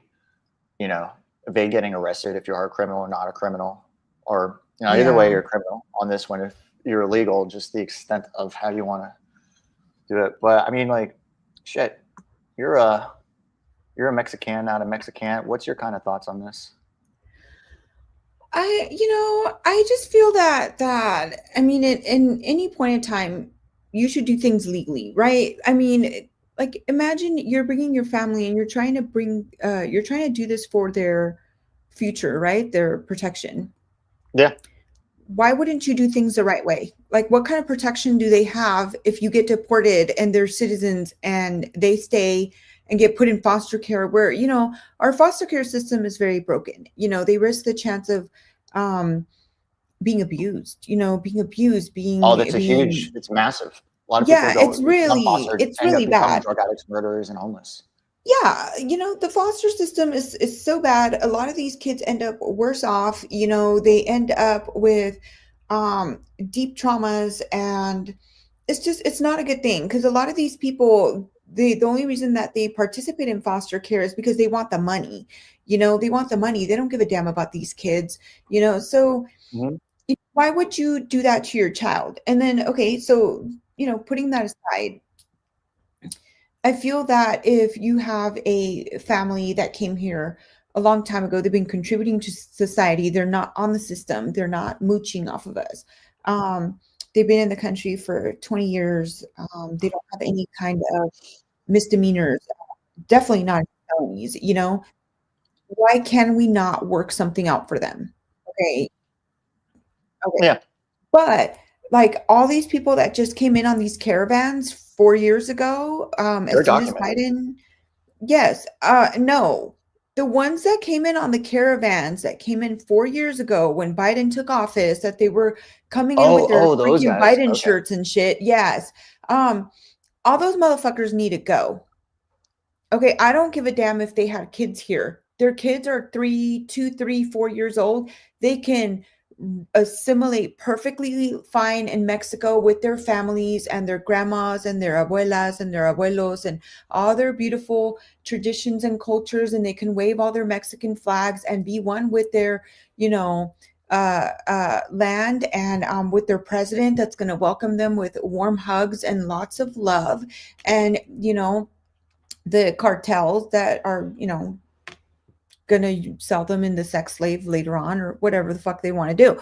getting arrested if you are a criminal or not a criminal, or either way you're a criminal on this one if you're illegal, just the extent of how you want to do it. But I mean, like, shit, you're a Mexican, not a Mexican. What's your kind of thoughts on this? I just feel that I mean, in any point in time, you should do things legally, right? I mean, like imagine you're bringing your family and you're trying to do this for their future, right? Their protection. Yeah. Why wouldn't you do things the right way? Like, what kind of protection do they have if you get deported and they're citizens and they stay and get put in foster care where, our foster care system is very broken. They risk the chance of being abused, being Oh, that's it's massive. A lot of people yeah, go, become fostered, it's end up really becoming bad. drug addicts, murderers, and homeless. Yeah, the foster system is so bad. A lot of these kids end up worse off. They end up with deep traumas, and it's not a good thing because a lot of these people, the only reason that they participate in foster care is because they want the money. They want the money. They don't give a damn about these kids. So why would you do that to your child? And then okay, so putting that aside, I feel that if you have a family that came here a long time ago, they've been contributing to society, they're not on the system, they're not mooching off of us. They've been in the country for 20 years. They don't have any kind of misdemeanors, definitely not felonies, Why can we not work something out for them? Okay. Okay. Yeah. But like all these people that just came in on these caravans 4 years ago, They're as soon as documented. Biden, yes, no, the ones that came in on the caravans that came in 4 years ago when Biden took office, that they were coming in with their Those freaking guys. Biden Okay. shirts and shit. Yes. All those motherfuckers need to go. Okay, I don't give a damn if they had kids here. Their kids are 2, 3, 4 years old. They can assimilate perfectly fine in Mexico with their families and their grandmas and their abuelas and their abuelos and all their beautiful traditions and cultures, and they can wave all their Mexican flags and be one with their, land and with their president that's going to welcome them with warm hugs and lots of love. And, the cartels that are, gonna sell them in the sex slave later on or whatever the fuck they want to do.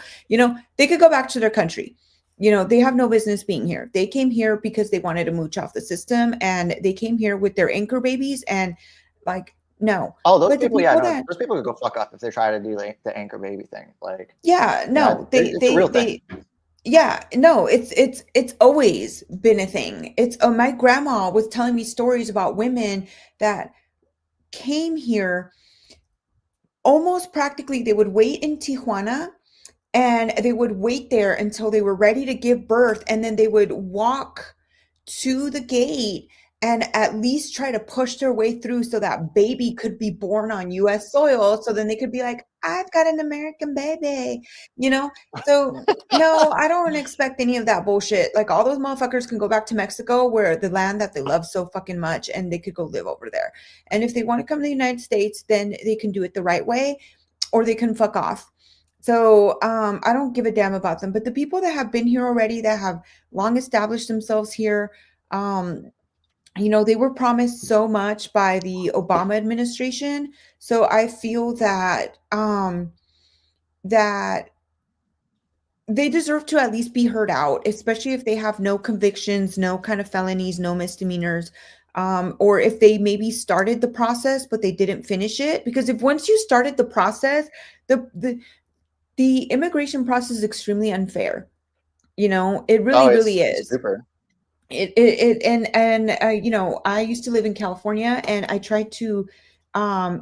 They could go back to their country. They have no business being here. They came here because they wanted to mooch off the system, and they came here with their anchor babies, and like, no. Oh, those But the people, yeah, no, that, those people could go fuck off if they try to do like the anchor baby thing. Like, yeah, no, it's a real thing. yeah, no, it's always been a thing. It's my grandma was telling me stories about women that came here almost practically. They would wait in Tijuana and they would wait there until they were ready to give birth, and then they would walk to the gate and at least try to push their way through so that baby could be born on US soil, so then they could be like, I've got an American baby, So no, I don't expect any of that bullshit. Like, all those motherfuckers can go back to Mexico, where the land that they love so fucking much, and they could go live over there. And if they want to come to the United States, then they can do it the right way, or they can fuck off. So I don't give a damn about them. But the people that have been here already, that have long established themselves here, they were promised so much by the Obama administration. So I feel that that they deserve to at least be heard out, especially if they have no convictions, no kind of felonies, no misdemeanors, or if they maybe started the process but they didn't finish it. Because if once you started the process, the immigration process is extremely unfair. It really is. Super. I used to live in California, and I tried to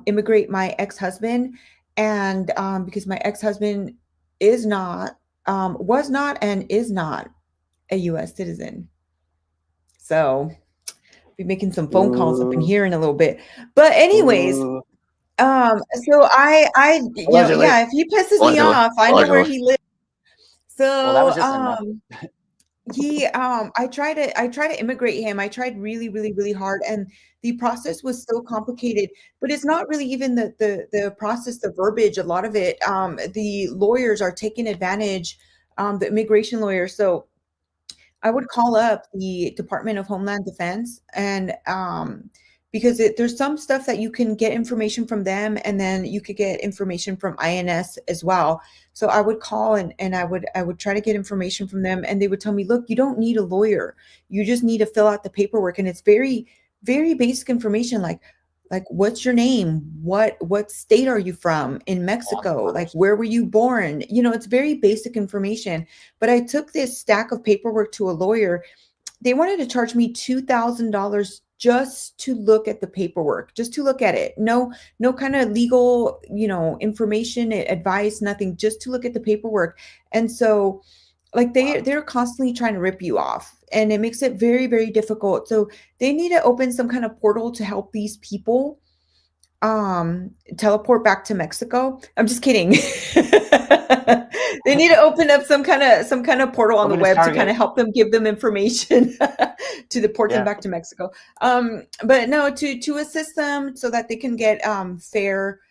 immigrate my ex-husband, and because my ex-husband was not and is not a US citizen. So I'll be making some phone calls up in here in a little bit. But anyways, so I Allegedly. yeah, if he pisses me off, I know where he lives. So Well, that was just I tried to immigrate him. I tried really, really, really hard, and the process was so complicated. But it's not really even the process, the verbiage. A lot of it, the lawyers are taking advantage the immigration lawyer. So I would call up the Department of Homeland Defense and because there's some stuff that you can get information from them, and then you could get information from INS as well. So I would call and I would try to get information from them, and they would tell me, look, you don't need a lawyer. You just need to fill out the paperwork, and it's very, very basic information like what's your name? What state are you from in Mexico? Like where were you born? It's very basic information. But I took this stack of paperwork to a lawyer. They wanted to charge me $2,000 just to look at the paperwork, just to look at it. No kind of legal, information, advice, nothing, just to look at the paperwork. And so like they're constantly trying to rip you off, and it makes it very, very difficult. So they need to open some kind of portal to help these people teleport back to Mexico. I'm just kidding. They need to open up some kind of portal on the web to kind of help them, give them information to deport them back to Mexico. But no, to assist them so that they can get fair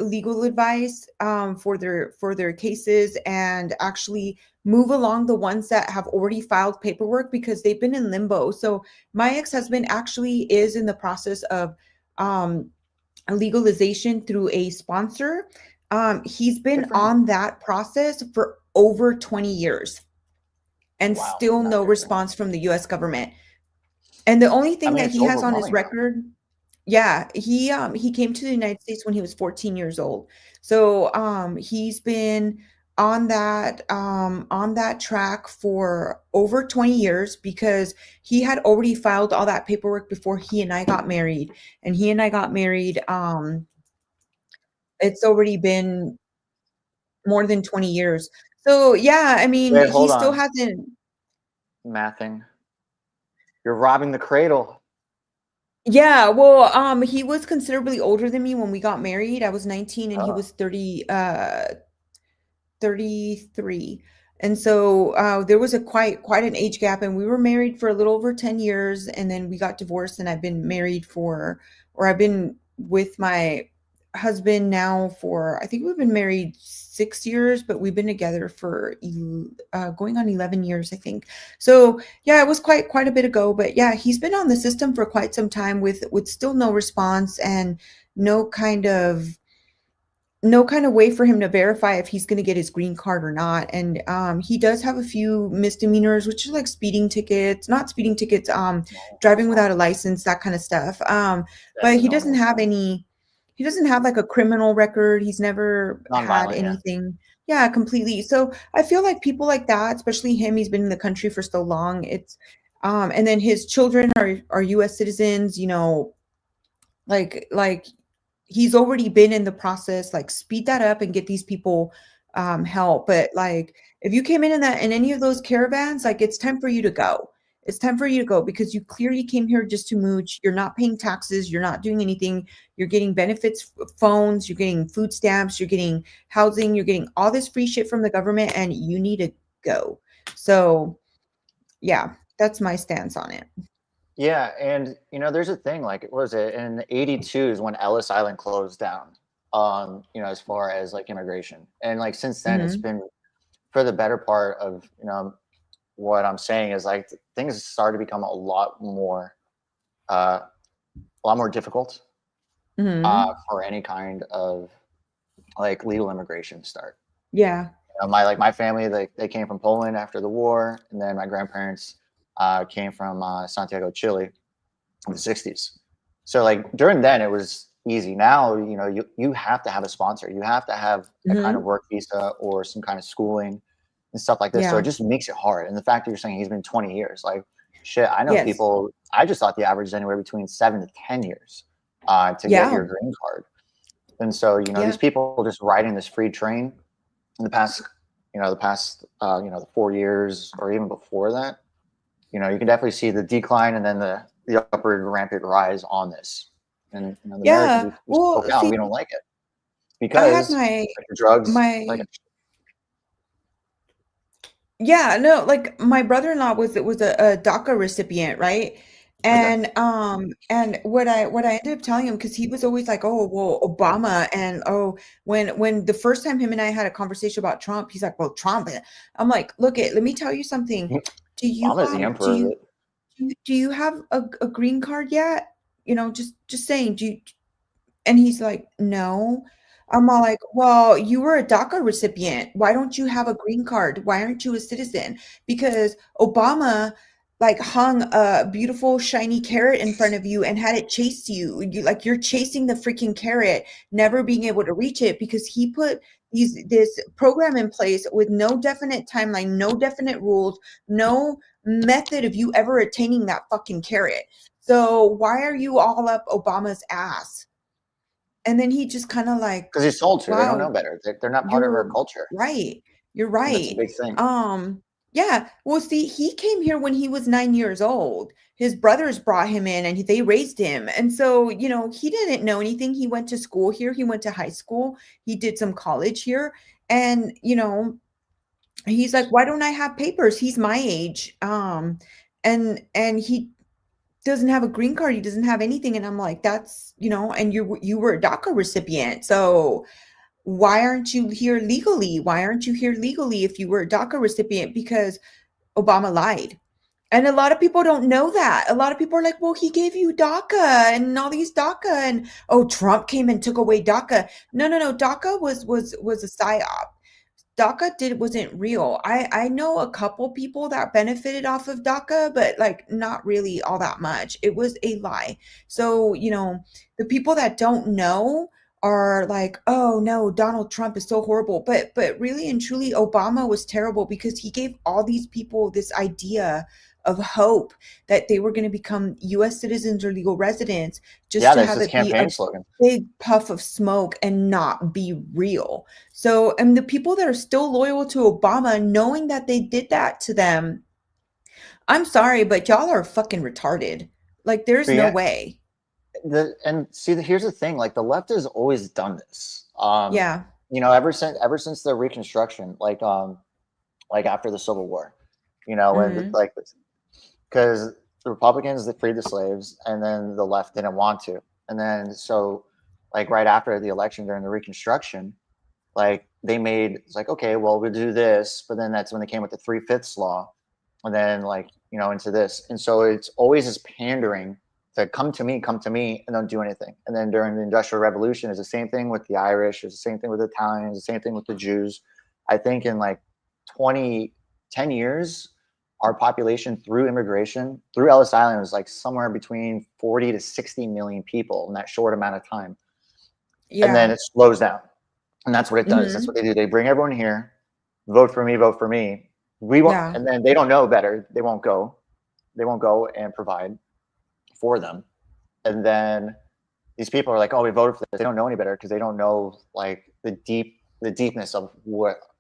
legal advice for their cases, and actually move along the ones that have already filed paperwork, because they've been in limbo. So my ex-husband actually is in the process of legalization through a sponsor. He's been on that process for over 20 years and still no response from the US government. And the only thing that he has on his record, he came to the United States when he was 14 years old. So he's been on that track for over 20 years, because he had already filed all that paperwork before he and I got married. And he and I got married, it's already been more than 20 years. So yeah, I mean, Wait, he hold still on. hasn't. Mathing. You're robbing the cradle. Yeah, well, he was considerably older than me when we got married. I was 19 and he was 33. And so there was a quite an age gap, and we were married for a little over 10 years, and then we got divorced, and I've been with my husband now for, I think we've been married 6 years, but we've been together for going on 11 years, I think. So yeah, it was quite a bit ago, but yeah, he's been on the system for quite some time with still no response, and no kind of way for him to verify if he's going to get his green card or not. And he does have a few misdemeanors, which are like not speeding tickets, driving without a license, that kind of stuff. But he doesn't have like a criminal record. He's never had anything. Yeah, completely. So I feel like people like that, especially him, he's been in the country for so long. It's and then his children are US citizens, like he's already been in the process. Like, speed that up and get these people help. But like, if you came in any of those caravans, like, it's time for you to go. It's time for you to go, because you clearly came here just to mooch. You're not paying taxes. You're not doing anything. You're getting benefits, phones, you're getting food stamps, you're getting housing, you're getting all this free shit from the government, and you need to go. So yeah, that's my stance on it. Yeah, and there's a thing, like, what was it, in '82 is when Ellis Island closed down, as far as like immigration. And like since then it's been, for the better part of, what I'm saying is, like, things started to become a lot more difficult for any kind of like legal immigration to start. Yeah. My family, they came from Poland after the war, and then my grandparents came from Santiago, Chile in the 60s. So like during then it was easy. Now, you have to have a sponsor. You have to have a kind of work visa or some kind of schooling and stuff like this. So it just makes it hard. And the fact that you're saying he's been 20 years, like, shit, I know people, I just thought the average is anywhere between 7 to 10 years to get your green card. And so, these people just riding this free train in the past 4 years or even before that, you can definitely see the decline and then the upward rampant rise on this. And the Americans, we don't like it because drugs. Yeah, no, like my brother-in-law was a DACA recipient, right? And what I ended up telling him, because he was always like, oh well, Obama, and oh, when the first time him and I had a conversation about Trump, he's like, well, Trump. I'm like, look, let me tell you something. Do you Obama's the do emperor of you it. do you have a green card yet? Just saying, do you? And he's like, no. I'm all like, well, you were a DACA recipient. Why don't you have a green card? Why aren't you a citizen? Because Obama like hung a beautiful shiny carrot in front of you and had it chase you. You're chasing the freaking carrot, never being able to reach it because he put this program in place with no definite timeline, no definite rules, no method of you ever attaining that fucking carrot. So why are you all up Obama's ass? And then he just kind of like, Because he's told to. They don't know wow, better. They're not part of our you're culture. right. You're And that's a right. big thing. Yeah. Well, see, he came here when he was 9 years old. His brothers brought him in and they raised him. And so, he didn't know anything. He went to school here. He went to high school. He did some college here. And, he's like, why don't I have papers? He's my age. And he doesn't have a green card. He doesn't have anything. And I'm like, that's, and you were a DACA recipient. So why aren't you here legally? Why aren't you here legally if you were a DACA recipient? Because Obama lied. And a lot of people don't know that. A lot of people are like, well, he gave you DACA and all these DACA, and oh, Trump came and took away DACA. No. DACA was a psyop. DACA wasn't real. I know a couple people that benefited off of DACA, but like not really all that much. It was a lie. So, the people that don't know are like, oh no, Donald Trump is so horrible. But really and truly, Obama was terrible because he gave all these people this idea of hope that they were going to become US citizens or legal residents just to That's have his it be a campaign slogan. big puff of smoke and not be real. So, and the people that are still loyal to Obama, knowing that they did that to them, I'm sorry, but y'all are fucking retarded. Like, there's no way. Here's the thing, like the left has always done this. Yeah. Ever since the Reconstruction, like after the Civil War, when because the Republicans, they freed the slaves, and then the left didn't want to, and then so like right after the election during the Reconstruction, like they made it's like, okay, well, we'll do this, but then that's when they came with the 3/5 law, and then into this, and so it's always this pandering to come to me and don't do anything. And then during the Industrial Revolution, it's the same thing with the Irish, it's the same thing with the Italians, the same thing with the Jews. I think in like 10 years, our population through immigration, through Ellis Island, was like somewhere between 40 to 60 million people in that short amount of time. Yeah. And then it slows down. And that's what it does. That's what they do. They bring everyone here, vote for me, vote for me. We won't, and then they don't know better. They won't go and provide for them. And then these people are like, oh, we voted for this. They don't know any better because they don't know like the deepness of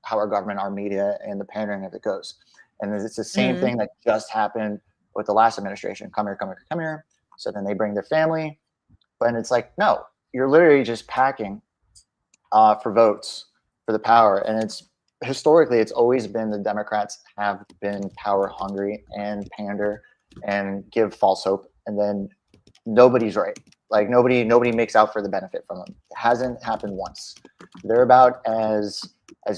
how our government, our media, and the pandering of it goes. And it's the same thing that just happened with the last administration. Come here. So then they bring their family. But it's like, no, you're literally just packing for votes for the power. And it's historically, it's always been the Democrats have been power hungry and pander and give false hope. And then nobody's right. Like nobody makes out for the benefit from them. It hasn't happened once. They're about as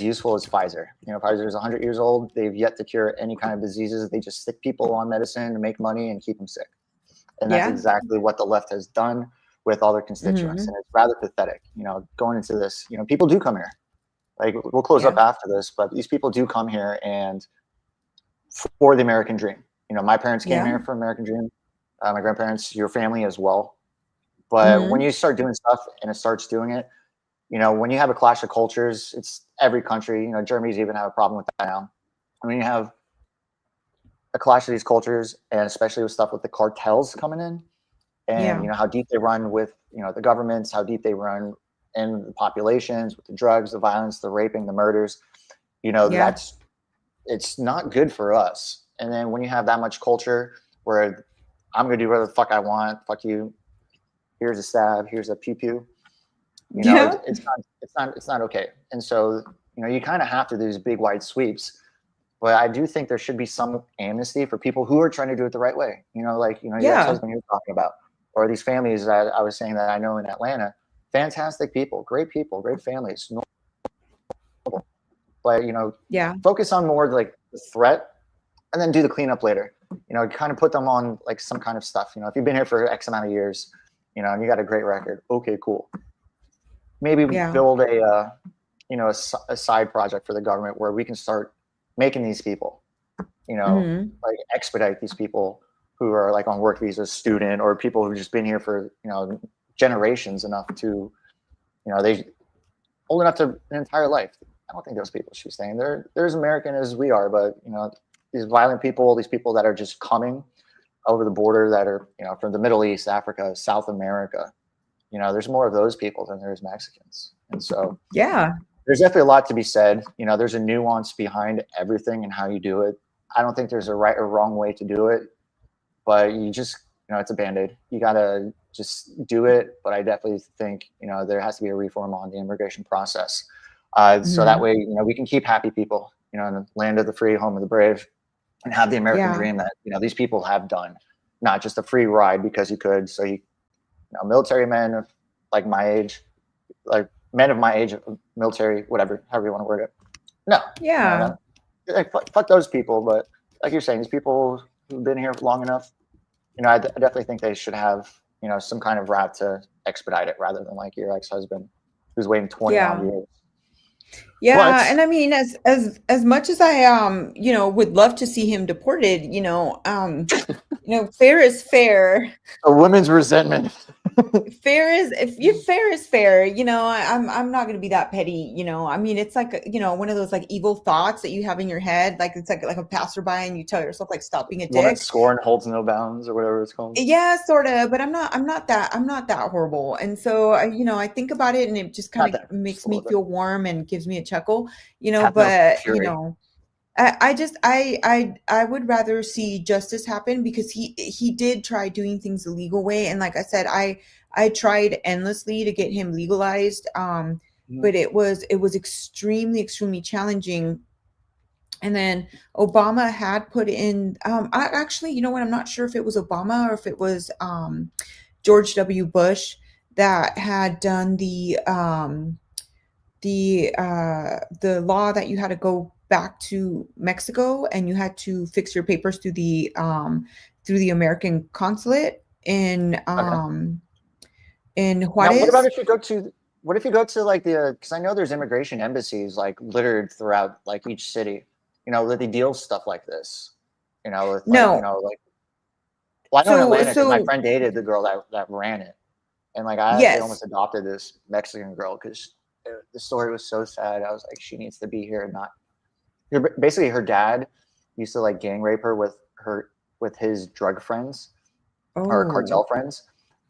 useful as Pfizer. Pfizer is 100 years old. They've yet to cure any kind of diseases. They just stick people on medicine to make money and keep them sick. And that's exactly what the left has done with all their constituents. And it's rather pathetic, going into this, people do come here. Like we'll close up after this, but these people do come here and for the American dream. My parents came here for American dream. My grandparents, your family as well. But when you start doing stuff and it starts doing it, when you have a clash of cultures, it's every country, Germany's even have a problem with that now. When you have a clash of these cultures, and especially with stuff with the cartels coming in, and how deep they run with the governments, how deep they run in the populations with the drugs, the violence, the raping, the murders, it's not good for us. And then when you have that much culture where I'm gonna do whatever the fuck I want, fuck you, here's a stab, here's a pew pew, it's not okay. And so you kind of have to do these big wide sweeps, but I do think there should be some amnesty for people who are trying to do it the right way. Like your Yeah. ex-husband you're talking about, or these families that I was saying that I know in Atlanta. Fantastic people, great families. But Yeah. focus on more like the threat, and then do the cleanup later. Kind of put them on like some kind of stuff. If you've been here for X amount of years, and you got a great record, okay, cool. Maybe Yeah. build a side project for the government where we can start making these people, Mhm. like expedite these people who are like on work visas, student, or people who've just been here for generations enough to, they old enough to an entire life. I don't think those people should be staying there. They're as American as we are, but these violent people, these people that are just coming over the border, that are from the Middle East, Africa, South America. There's more of those people than there's Mexicans, and so Yeah. there's definitely a lot to be said. There's a nuance behind everything and how you do it. I don't think there's a right or wrong way to do it, but you just it's a Band-Aid. You gotta just do it. But I definitely think there has to be a reform on the immigration process, so that way we can keep happy people in the land of the free, home of the brave, and have the American Yeah. dream that these people have done, not just a free ride because you could. So military men of like my age, like men of my age, military, whatever, however you want to word it. No, Yeah. like, fuck those people. But like you're saying, these people who've been here long enough, I definitely think they should have some kind of route to expedite it, rather than like your ex-husband who's waiting 20 Yeah. odd years. Yeah, But and I mean, as much as I would love to see him deported, fair is fair. a woman's resentment. Fair is fair. I'm not gonna be that petty. I mean, it's like one of those like evil thoughts that you have in your head. Like it's like a passerby, and you tell yourself like, stop being a One that dick. scorn holds no bounds, or whatever it's called. Yeah, sort of, but I'm not that horrible. And so I think about it, and it just Not kind that, of just makes a me little bit. feel warm and gives me a chuckle, Have no but fury. I would rather see justice happen, because he did try doing things the legal way, and like I said, I tried endlessly to get him legalized, but it was extremely challenging. And then Obama had put in, actually, you know what? I'm not sure if it was Obama or if it was George W. Bush that had done the law that you had to go back to Mexico and you had to fix your papers through the American consulate in Now, Juarez. what about if you go to like because I know there's immigration embassies like littered throughout like each city, that they deal with stuff like this, with like, No. well, I know in So Atlanta because my friend dated the girl that ran it, and like I actually yes. almost adopted this Mexican girl because the story was so sad. I was like, she needs to be here and not. Basically, her dad used to like gang rape her with his drug friends or Oh. cartel friends,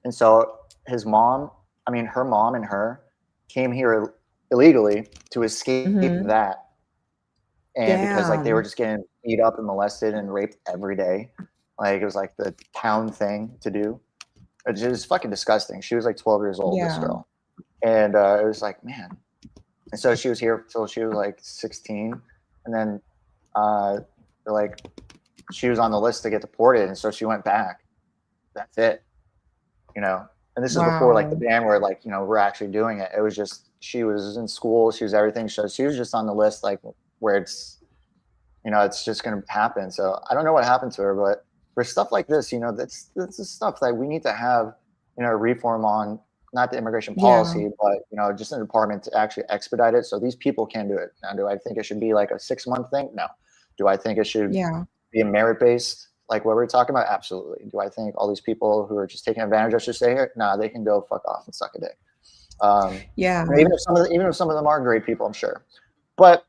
and so her mom and her came here illegally to escape Mhm. that. And because like they were Damn. just getting beat up and molested and raped every day, like it was like the town thing to do. It's just fucking disgusting. She was like 12 years old, this Yeah. girl, and it was like, man. And so she was here till she was like 16, and then like she was on the list to get deported, and so she went back. That's it, And this is before like the Wow. ban where like we're actually doing it. It was just she was in school, she was everything. So she was just on the list like where it's it's just going to happen. So I don't know what happened to her, but for stuff like this, that's the stuff that we need to have reform on, not the immigration Yeah. policy, but just an department to actually expedite it so these people can do it. Now, do I think it should be like a 6-month thing? No. Do I think it should Yeah. be a merit based, like what we're talking about? Absolutely. Do I think all these people who are just taking advantage of us should stay here? No, they can go fuck off and suck a dick. Yeah. Even if some of them are great people, I'm sure. But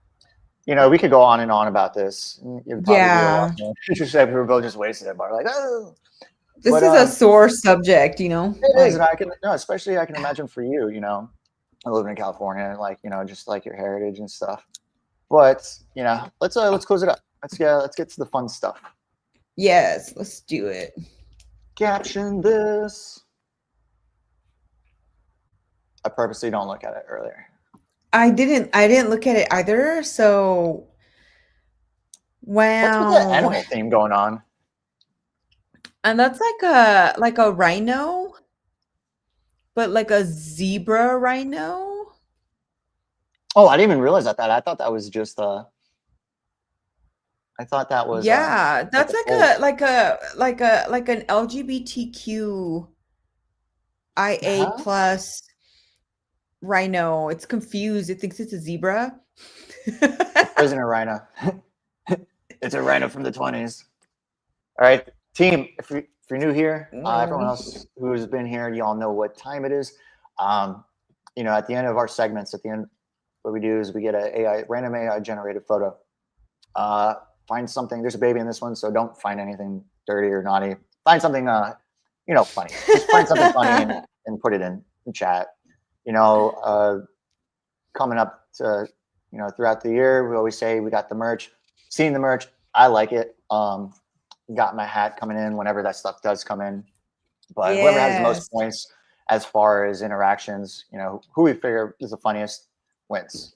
we could go on and on about this. It'd probably be a lot Yeah. more. We were both just wasted it, but like, oh. This But is a sore subject, it is, like, and I can especially I can imagine for you. I live in California, and like just like your heritage and stuff. But let's close it up. Let's get to the fun stuff. yes, let's do it. Caption this. I purposely don't look at it earlier. I didn't look at it either, so What's with the Wow. animal theme going on? And that's like a rhino, but like a zebra rhino. Oh, I didn't even realize that. I thought that was just I thought that was Yeah, like that's a fold. like an LGBTQ IA Huh? plus rhino. It's confused. It thinks it's a zebra. Prisoner rhino. It's a rhino from the 20s. All right, team. If you're new here, everyone No. else who's been here, you all know what time it is. You know, at the end of our segments, at the end, what we do is we get a random AI generated photo. Find something. There's a baby in this one, so don't find anything dirty or naughty. Find something, you know, funny. Just find something funny and put it in chat. You know, coming up to, you know, throughout the year, we always say we got the merch. Seeing the merch, I like it. Got my hat coming in whenever that stuff does come in. But whoever has the Yes. most points as far as interactions, you know, who we figure is the funniest wins.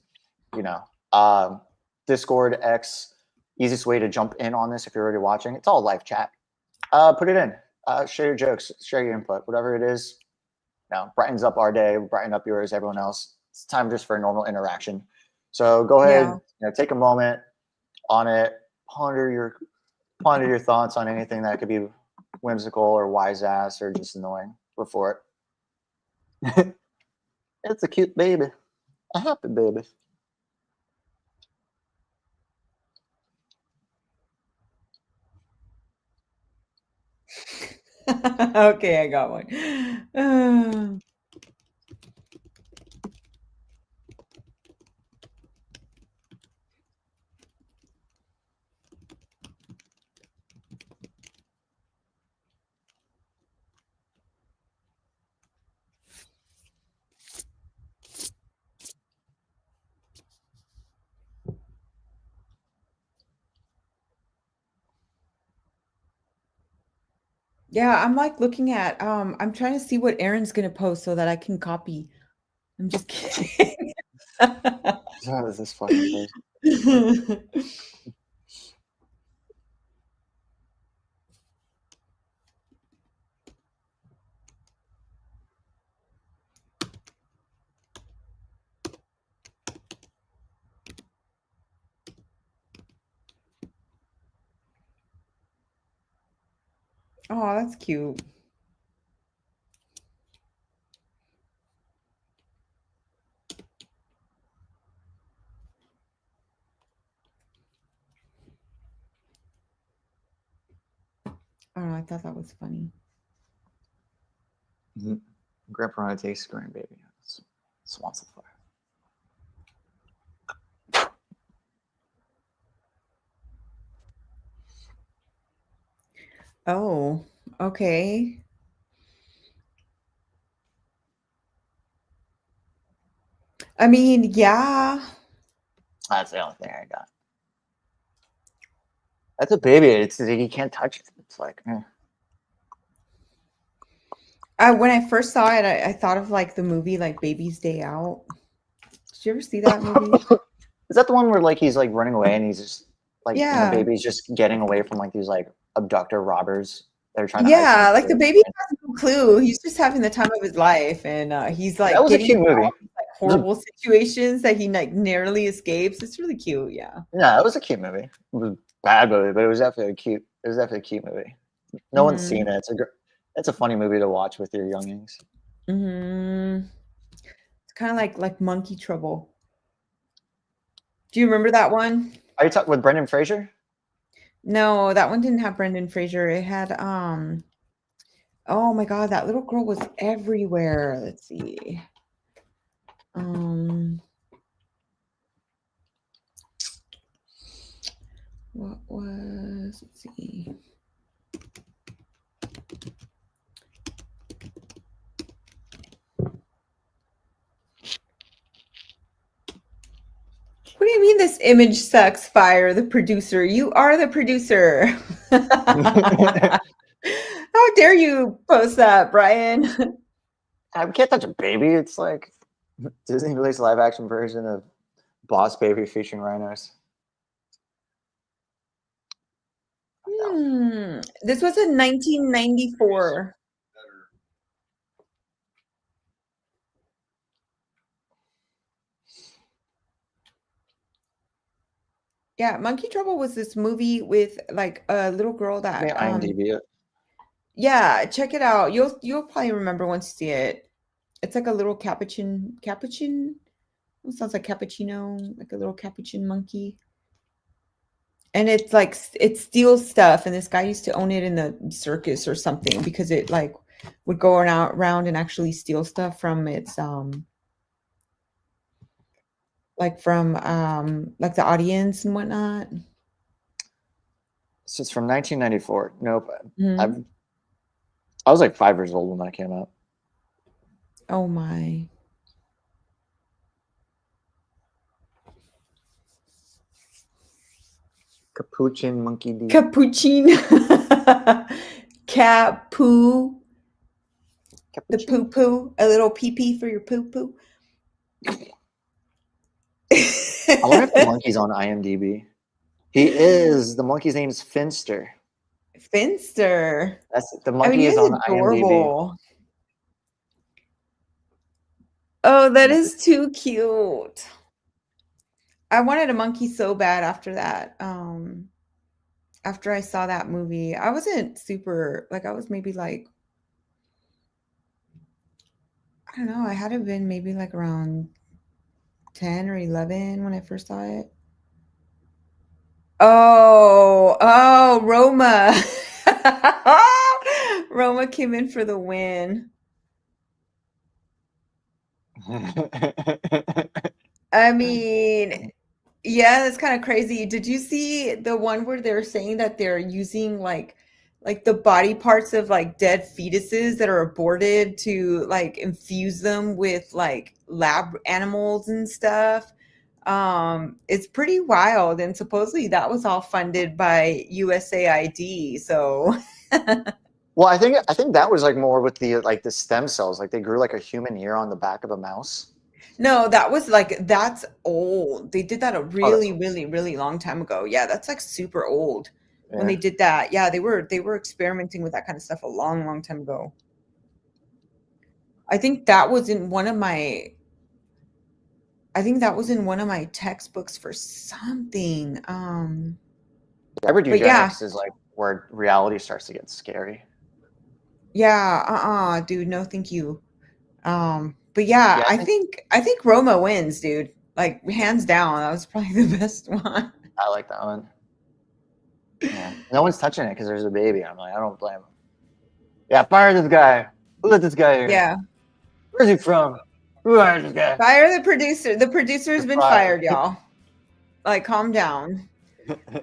You know, Discord, X, easiest way to jump in on this if you're already watching. It's all live chat. Put it in. Share your jokes, share your input, whatever it is. You know, brightens up our day, brighten up yours, everyone else. It's time just for a normal interaction. So go ahead, Yeah. you know, take a moment on it, ponder your thoughts on anything that could be whimsical or wise ass or just annoying. Go for it. It's a cute baby. A happy baby. Okay, I got one. Yeah, I'm like looking at I'm trying to see what Aaron's gonna post so that I can copy. I'm just kidding. How is this fucking person? Oh, that's cute. Oh, I thought that was funny. Grandpa on a takes grandbaby. Swamps of fire. Oh, okay. I mean, yeah. That's the only thing I got. That's a baby. It's you can't touch it. It's like, When I first saw it, I thought of like the movie like Baby's Day Out. Did you ever see that movie? Is that the one where like he's like running away and he's just like and the Yeah. baby's just getting away from like these like abductor robbers that are trying to Yeah, like the isolate baby has no clue. He's just having the time of his life, and he's like That was a getting cute in movie. all these, like, horrible situations that he like narrowly escapes. It's really cute. Yeah. Yeah, it was a cute movie. It was a bad movie, but it was definitely a cute. It was definitely a cute movie. No one's seen it. It's a funny movie to watch with your youngings. Mm-hmm. It's kind of like Monkey Trouble. Do you remember that one? Are you talking with Brendan Fraser? No, that one didn't have Brendan Fraser. It had oh my god, that little girl was everywhere. Let's see. What was, let's see. What do you mean this image sucks? Fire the producer. You are the producer. How dare you post that, Brian? I can't touch a baby. It's like Disney released a live action version of Boss Baby featuring rhinos. This was in 1994. Yeah, Monkey Trouble was this movie with like a little girl Let me that IMDb it. yeah, check it out. You'll probably remember once you see it. It's like a little capuchin. It sounds like cappuccino, like a little capuchin monkey. And it's like it steals stuff, and this guy used to own it in the circus or something because it like would go around and actually steal stuff from its like from like the audience and whatnot. So it's from 1994. Nope. Mhm. I was like 5 years old when that came out. Oh my. Capuchin Monkey D. Capuchin. Capu. The poo poo. A little pee pee for your poo poo. I wonder if the monkey's on IMDb. He is. The monkey's name is Finster. Finster. That's the monkey is he's on adorable. Oh, that is too cute. I wanted a monkey so bad after that. After I saw that movie, I wasn't super like I was maybe like I don't know. I had to have been maybe like around 10 or 11 when I first saw it. Oh, Roma. Roma came in for the win. I mean, yeah, that's kind of crazy. Did you see the one where they're saying that they're using like the body parts of like dead fetuses that are aborted to like infuse them with like lab animals and stuff? It's pretty wild, and supposedly that was all funded by USAID. So Well, I think that was like more with the stem cells. Like they grew like a human ear on the back of a mouse. no, that was like that's old. They did that a that's really, old. really, really long time ago. Yeah, that's like super old. When Yeah. they did that. Yeah, they were experimenting with that kind of stuff a long, long time ago. I think that was in one of my textbooks for something. Hybrid But yeah. eugenics is like where reality starts to get scary. Yeah, dude, no thank you. But yeah, Yeah, I think Roma wins, dude. Like hands down, that was probably the best one. I like that one. Yeah. No one's touching it because there's a baby. I'm like, I don't blame him. Yeah, fire this guy. Who let this guy here? Yeah. Where's he from? Who hired this guy? Fire the producer. The producer's You're been fired, y'all. Like, calm down.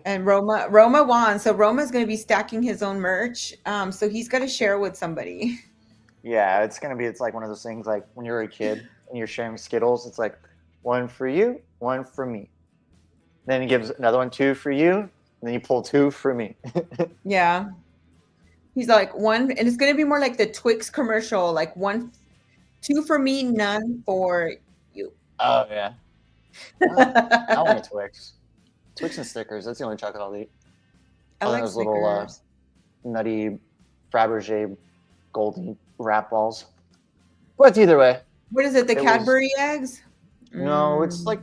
And Roma won. So Roma's gonna be stacking his own merch. So he's got to share with somebody. Yeah, it's like one of those things like when you're a kid and you're sharing Skittles, it's like one for you, one for me. Then he gives another one, 2 for you, and then you pull 2 for me. Yeah. He's like one, and it's gonna be more like the Twix commercial, like 2 for me, none for you. Oh yeah. I want a Twix. Twix and Snickers. That's the only chocolate I'll eat. I like those little nutty Fabergé golden wrap balls. But either way. What is it? The Cadbury eggs? No, it's like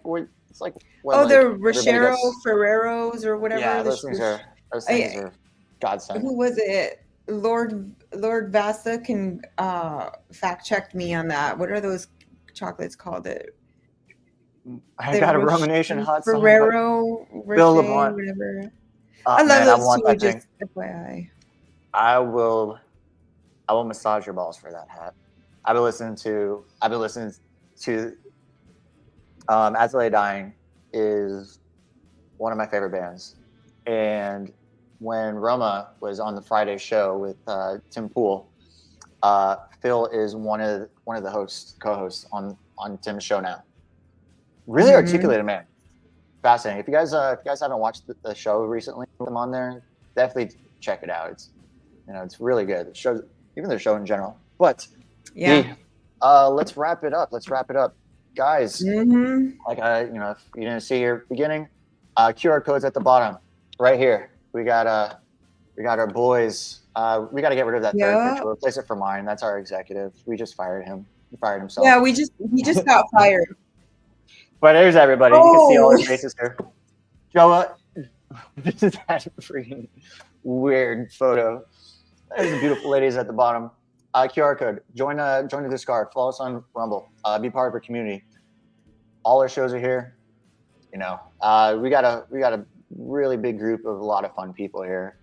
when, oh, like, the everybody Rochero gets- Ferreros or whatever. Yeah, those things are godsend. Who was it? Lord Vasa can fact check me on that. What are those chocolates called? I got a Romanation hot sauce. Ferrero Bill Rocher, LeBlanc. whatever. Oh, I love man, those I want two. that Just thing. FYI. I will massage your balls for that hat. I've been listening to As I Lay Dying is one of my favorite bands. And when Roma was on the Friday show with Tim Pool, Phil is one of the co-hosts on Tim's show now. Really articulated man. Fascinating. If you guys haven't watched the show recently with them on there, definitely check it out. It's really good. It shows even the show in general. But yeah, let's wrap it up. Guys. Like if you didn't see your beginning, QR codes at the bottom, right here. We got We got our boys. We got to get rid of that third Yeah. picture. Replace it for mine. That's our executive. We just fired him. He fired himself. Yeah, he just got fired. But there's everybody. You can see all Oh. their faces here. Joa, this is that freaking weird photo. There's the beautiful ladies at the bottom. QR code. Join the Discord. Follow us on Rumble. Be part of our community. All our shows are here. You know, we got a really big group of a lot of fun people here.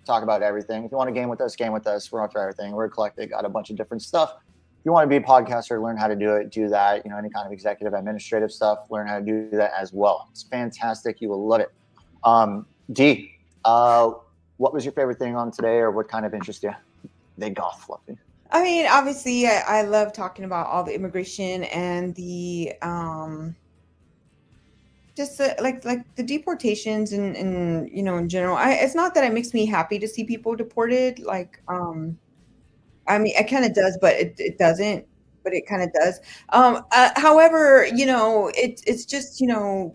Talk about everything. If you want to game with us, game with us. We're up for everything. We're eclectic. Got a bunch of different stuff. If you want to be a podcaster, learn how to do it. Do that. You know, any kind of executive, administrative stuff. Learn how to do that as well. It's fantastic. You will love it. D, what was your favorite thing on today, or what kind of interests you? They goth fluffy. I mean, obviously, I love talking about all the immigration and the just like the deportations and you know, in general. It's not that it makes me happy to see people deported. Like, I mean, it kind of does, but it doesn't. But it kind of does. However, you know, it's just, you know,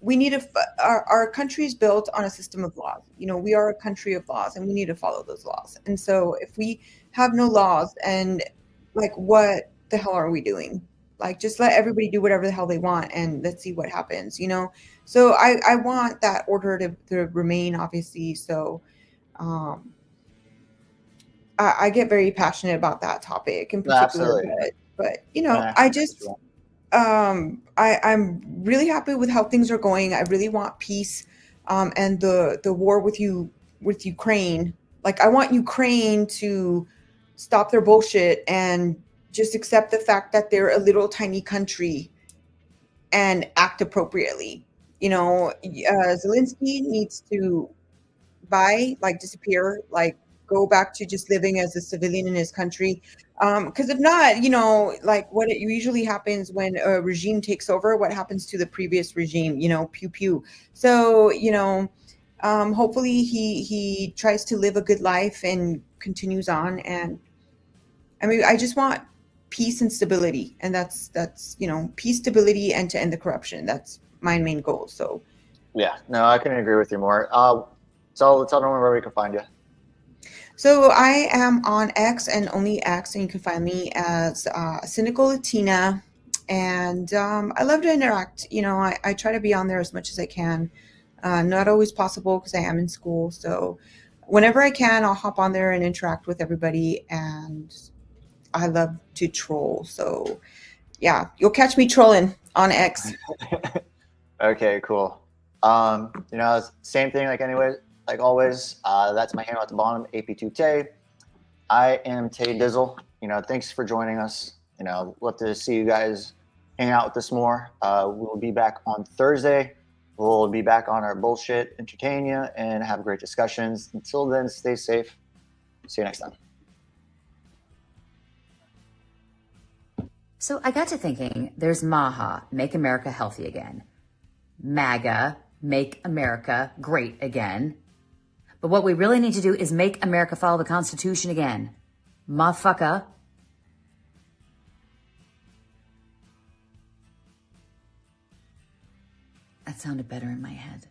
we need to our country is built on a system of laws. You know, we are a country of laws, and we need to follow those laws. And so if we have no laws, and like, what the hell are we doing? Like, just let everybody do whatever the hell they want, and let's see what happens, you know? So I want that order to remain, obviously. So I get very passionate about that topic in particular. But you know, I just I'm really happy with how things are going. I really want peace, and the war with Ukraine. Like, I want Ukraine to stop their bullshit and just accept the fact that they're a little tiny country and act appropriately. You know, Zelensky needs to disappear, like, go back to just living as a civilian in his country. Because if not, you know, like what it usually happens when a regime takes over, what happens to the previous regime, you know, pew pew. So, you know, hopefully he tries to live a good life and continues on. And I mean, I just want peace and stability. And that's, you know, peace, stability, and to end the corruption. That's my main goal. So yeah, no, I couldn't agree with you more. So tell them where we can find you. So I am on X and only X, and you can find me as Cynical Latina. And I love to interact. You know, I try to be on there as much as I can. Not always possible because I am in school. So whenever I can, I'll hop on there and interact with everybody. And I love to troll. So yeah, you'll catch me trolling on X. Okay, cool. You know, same thing like always, that's my handle at the bottom, AP2 Tay. I am Tay Dizzle. You know, thanks for joining us. You know, love to see you guys hang out with us more. We'll be back on Thursday. We'll be back on our bullshit, entertain you, and have great discussions. Until then, stay safe. See you next time. So I got to thinking, there's MAHA, Make America Healthy Again. MAGA, Make America Great Again. But what we really need to do is make America follow the Constitution again. Motherfucker. That sounded better in my head.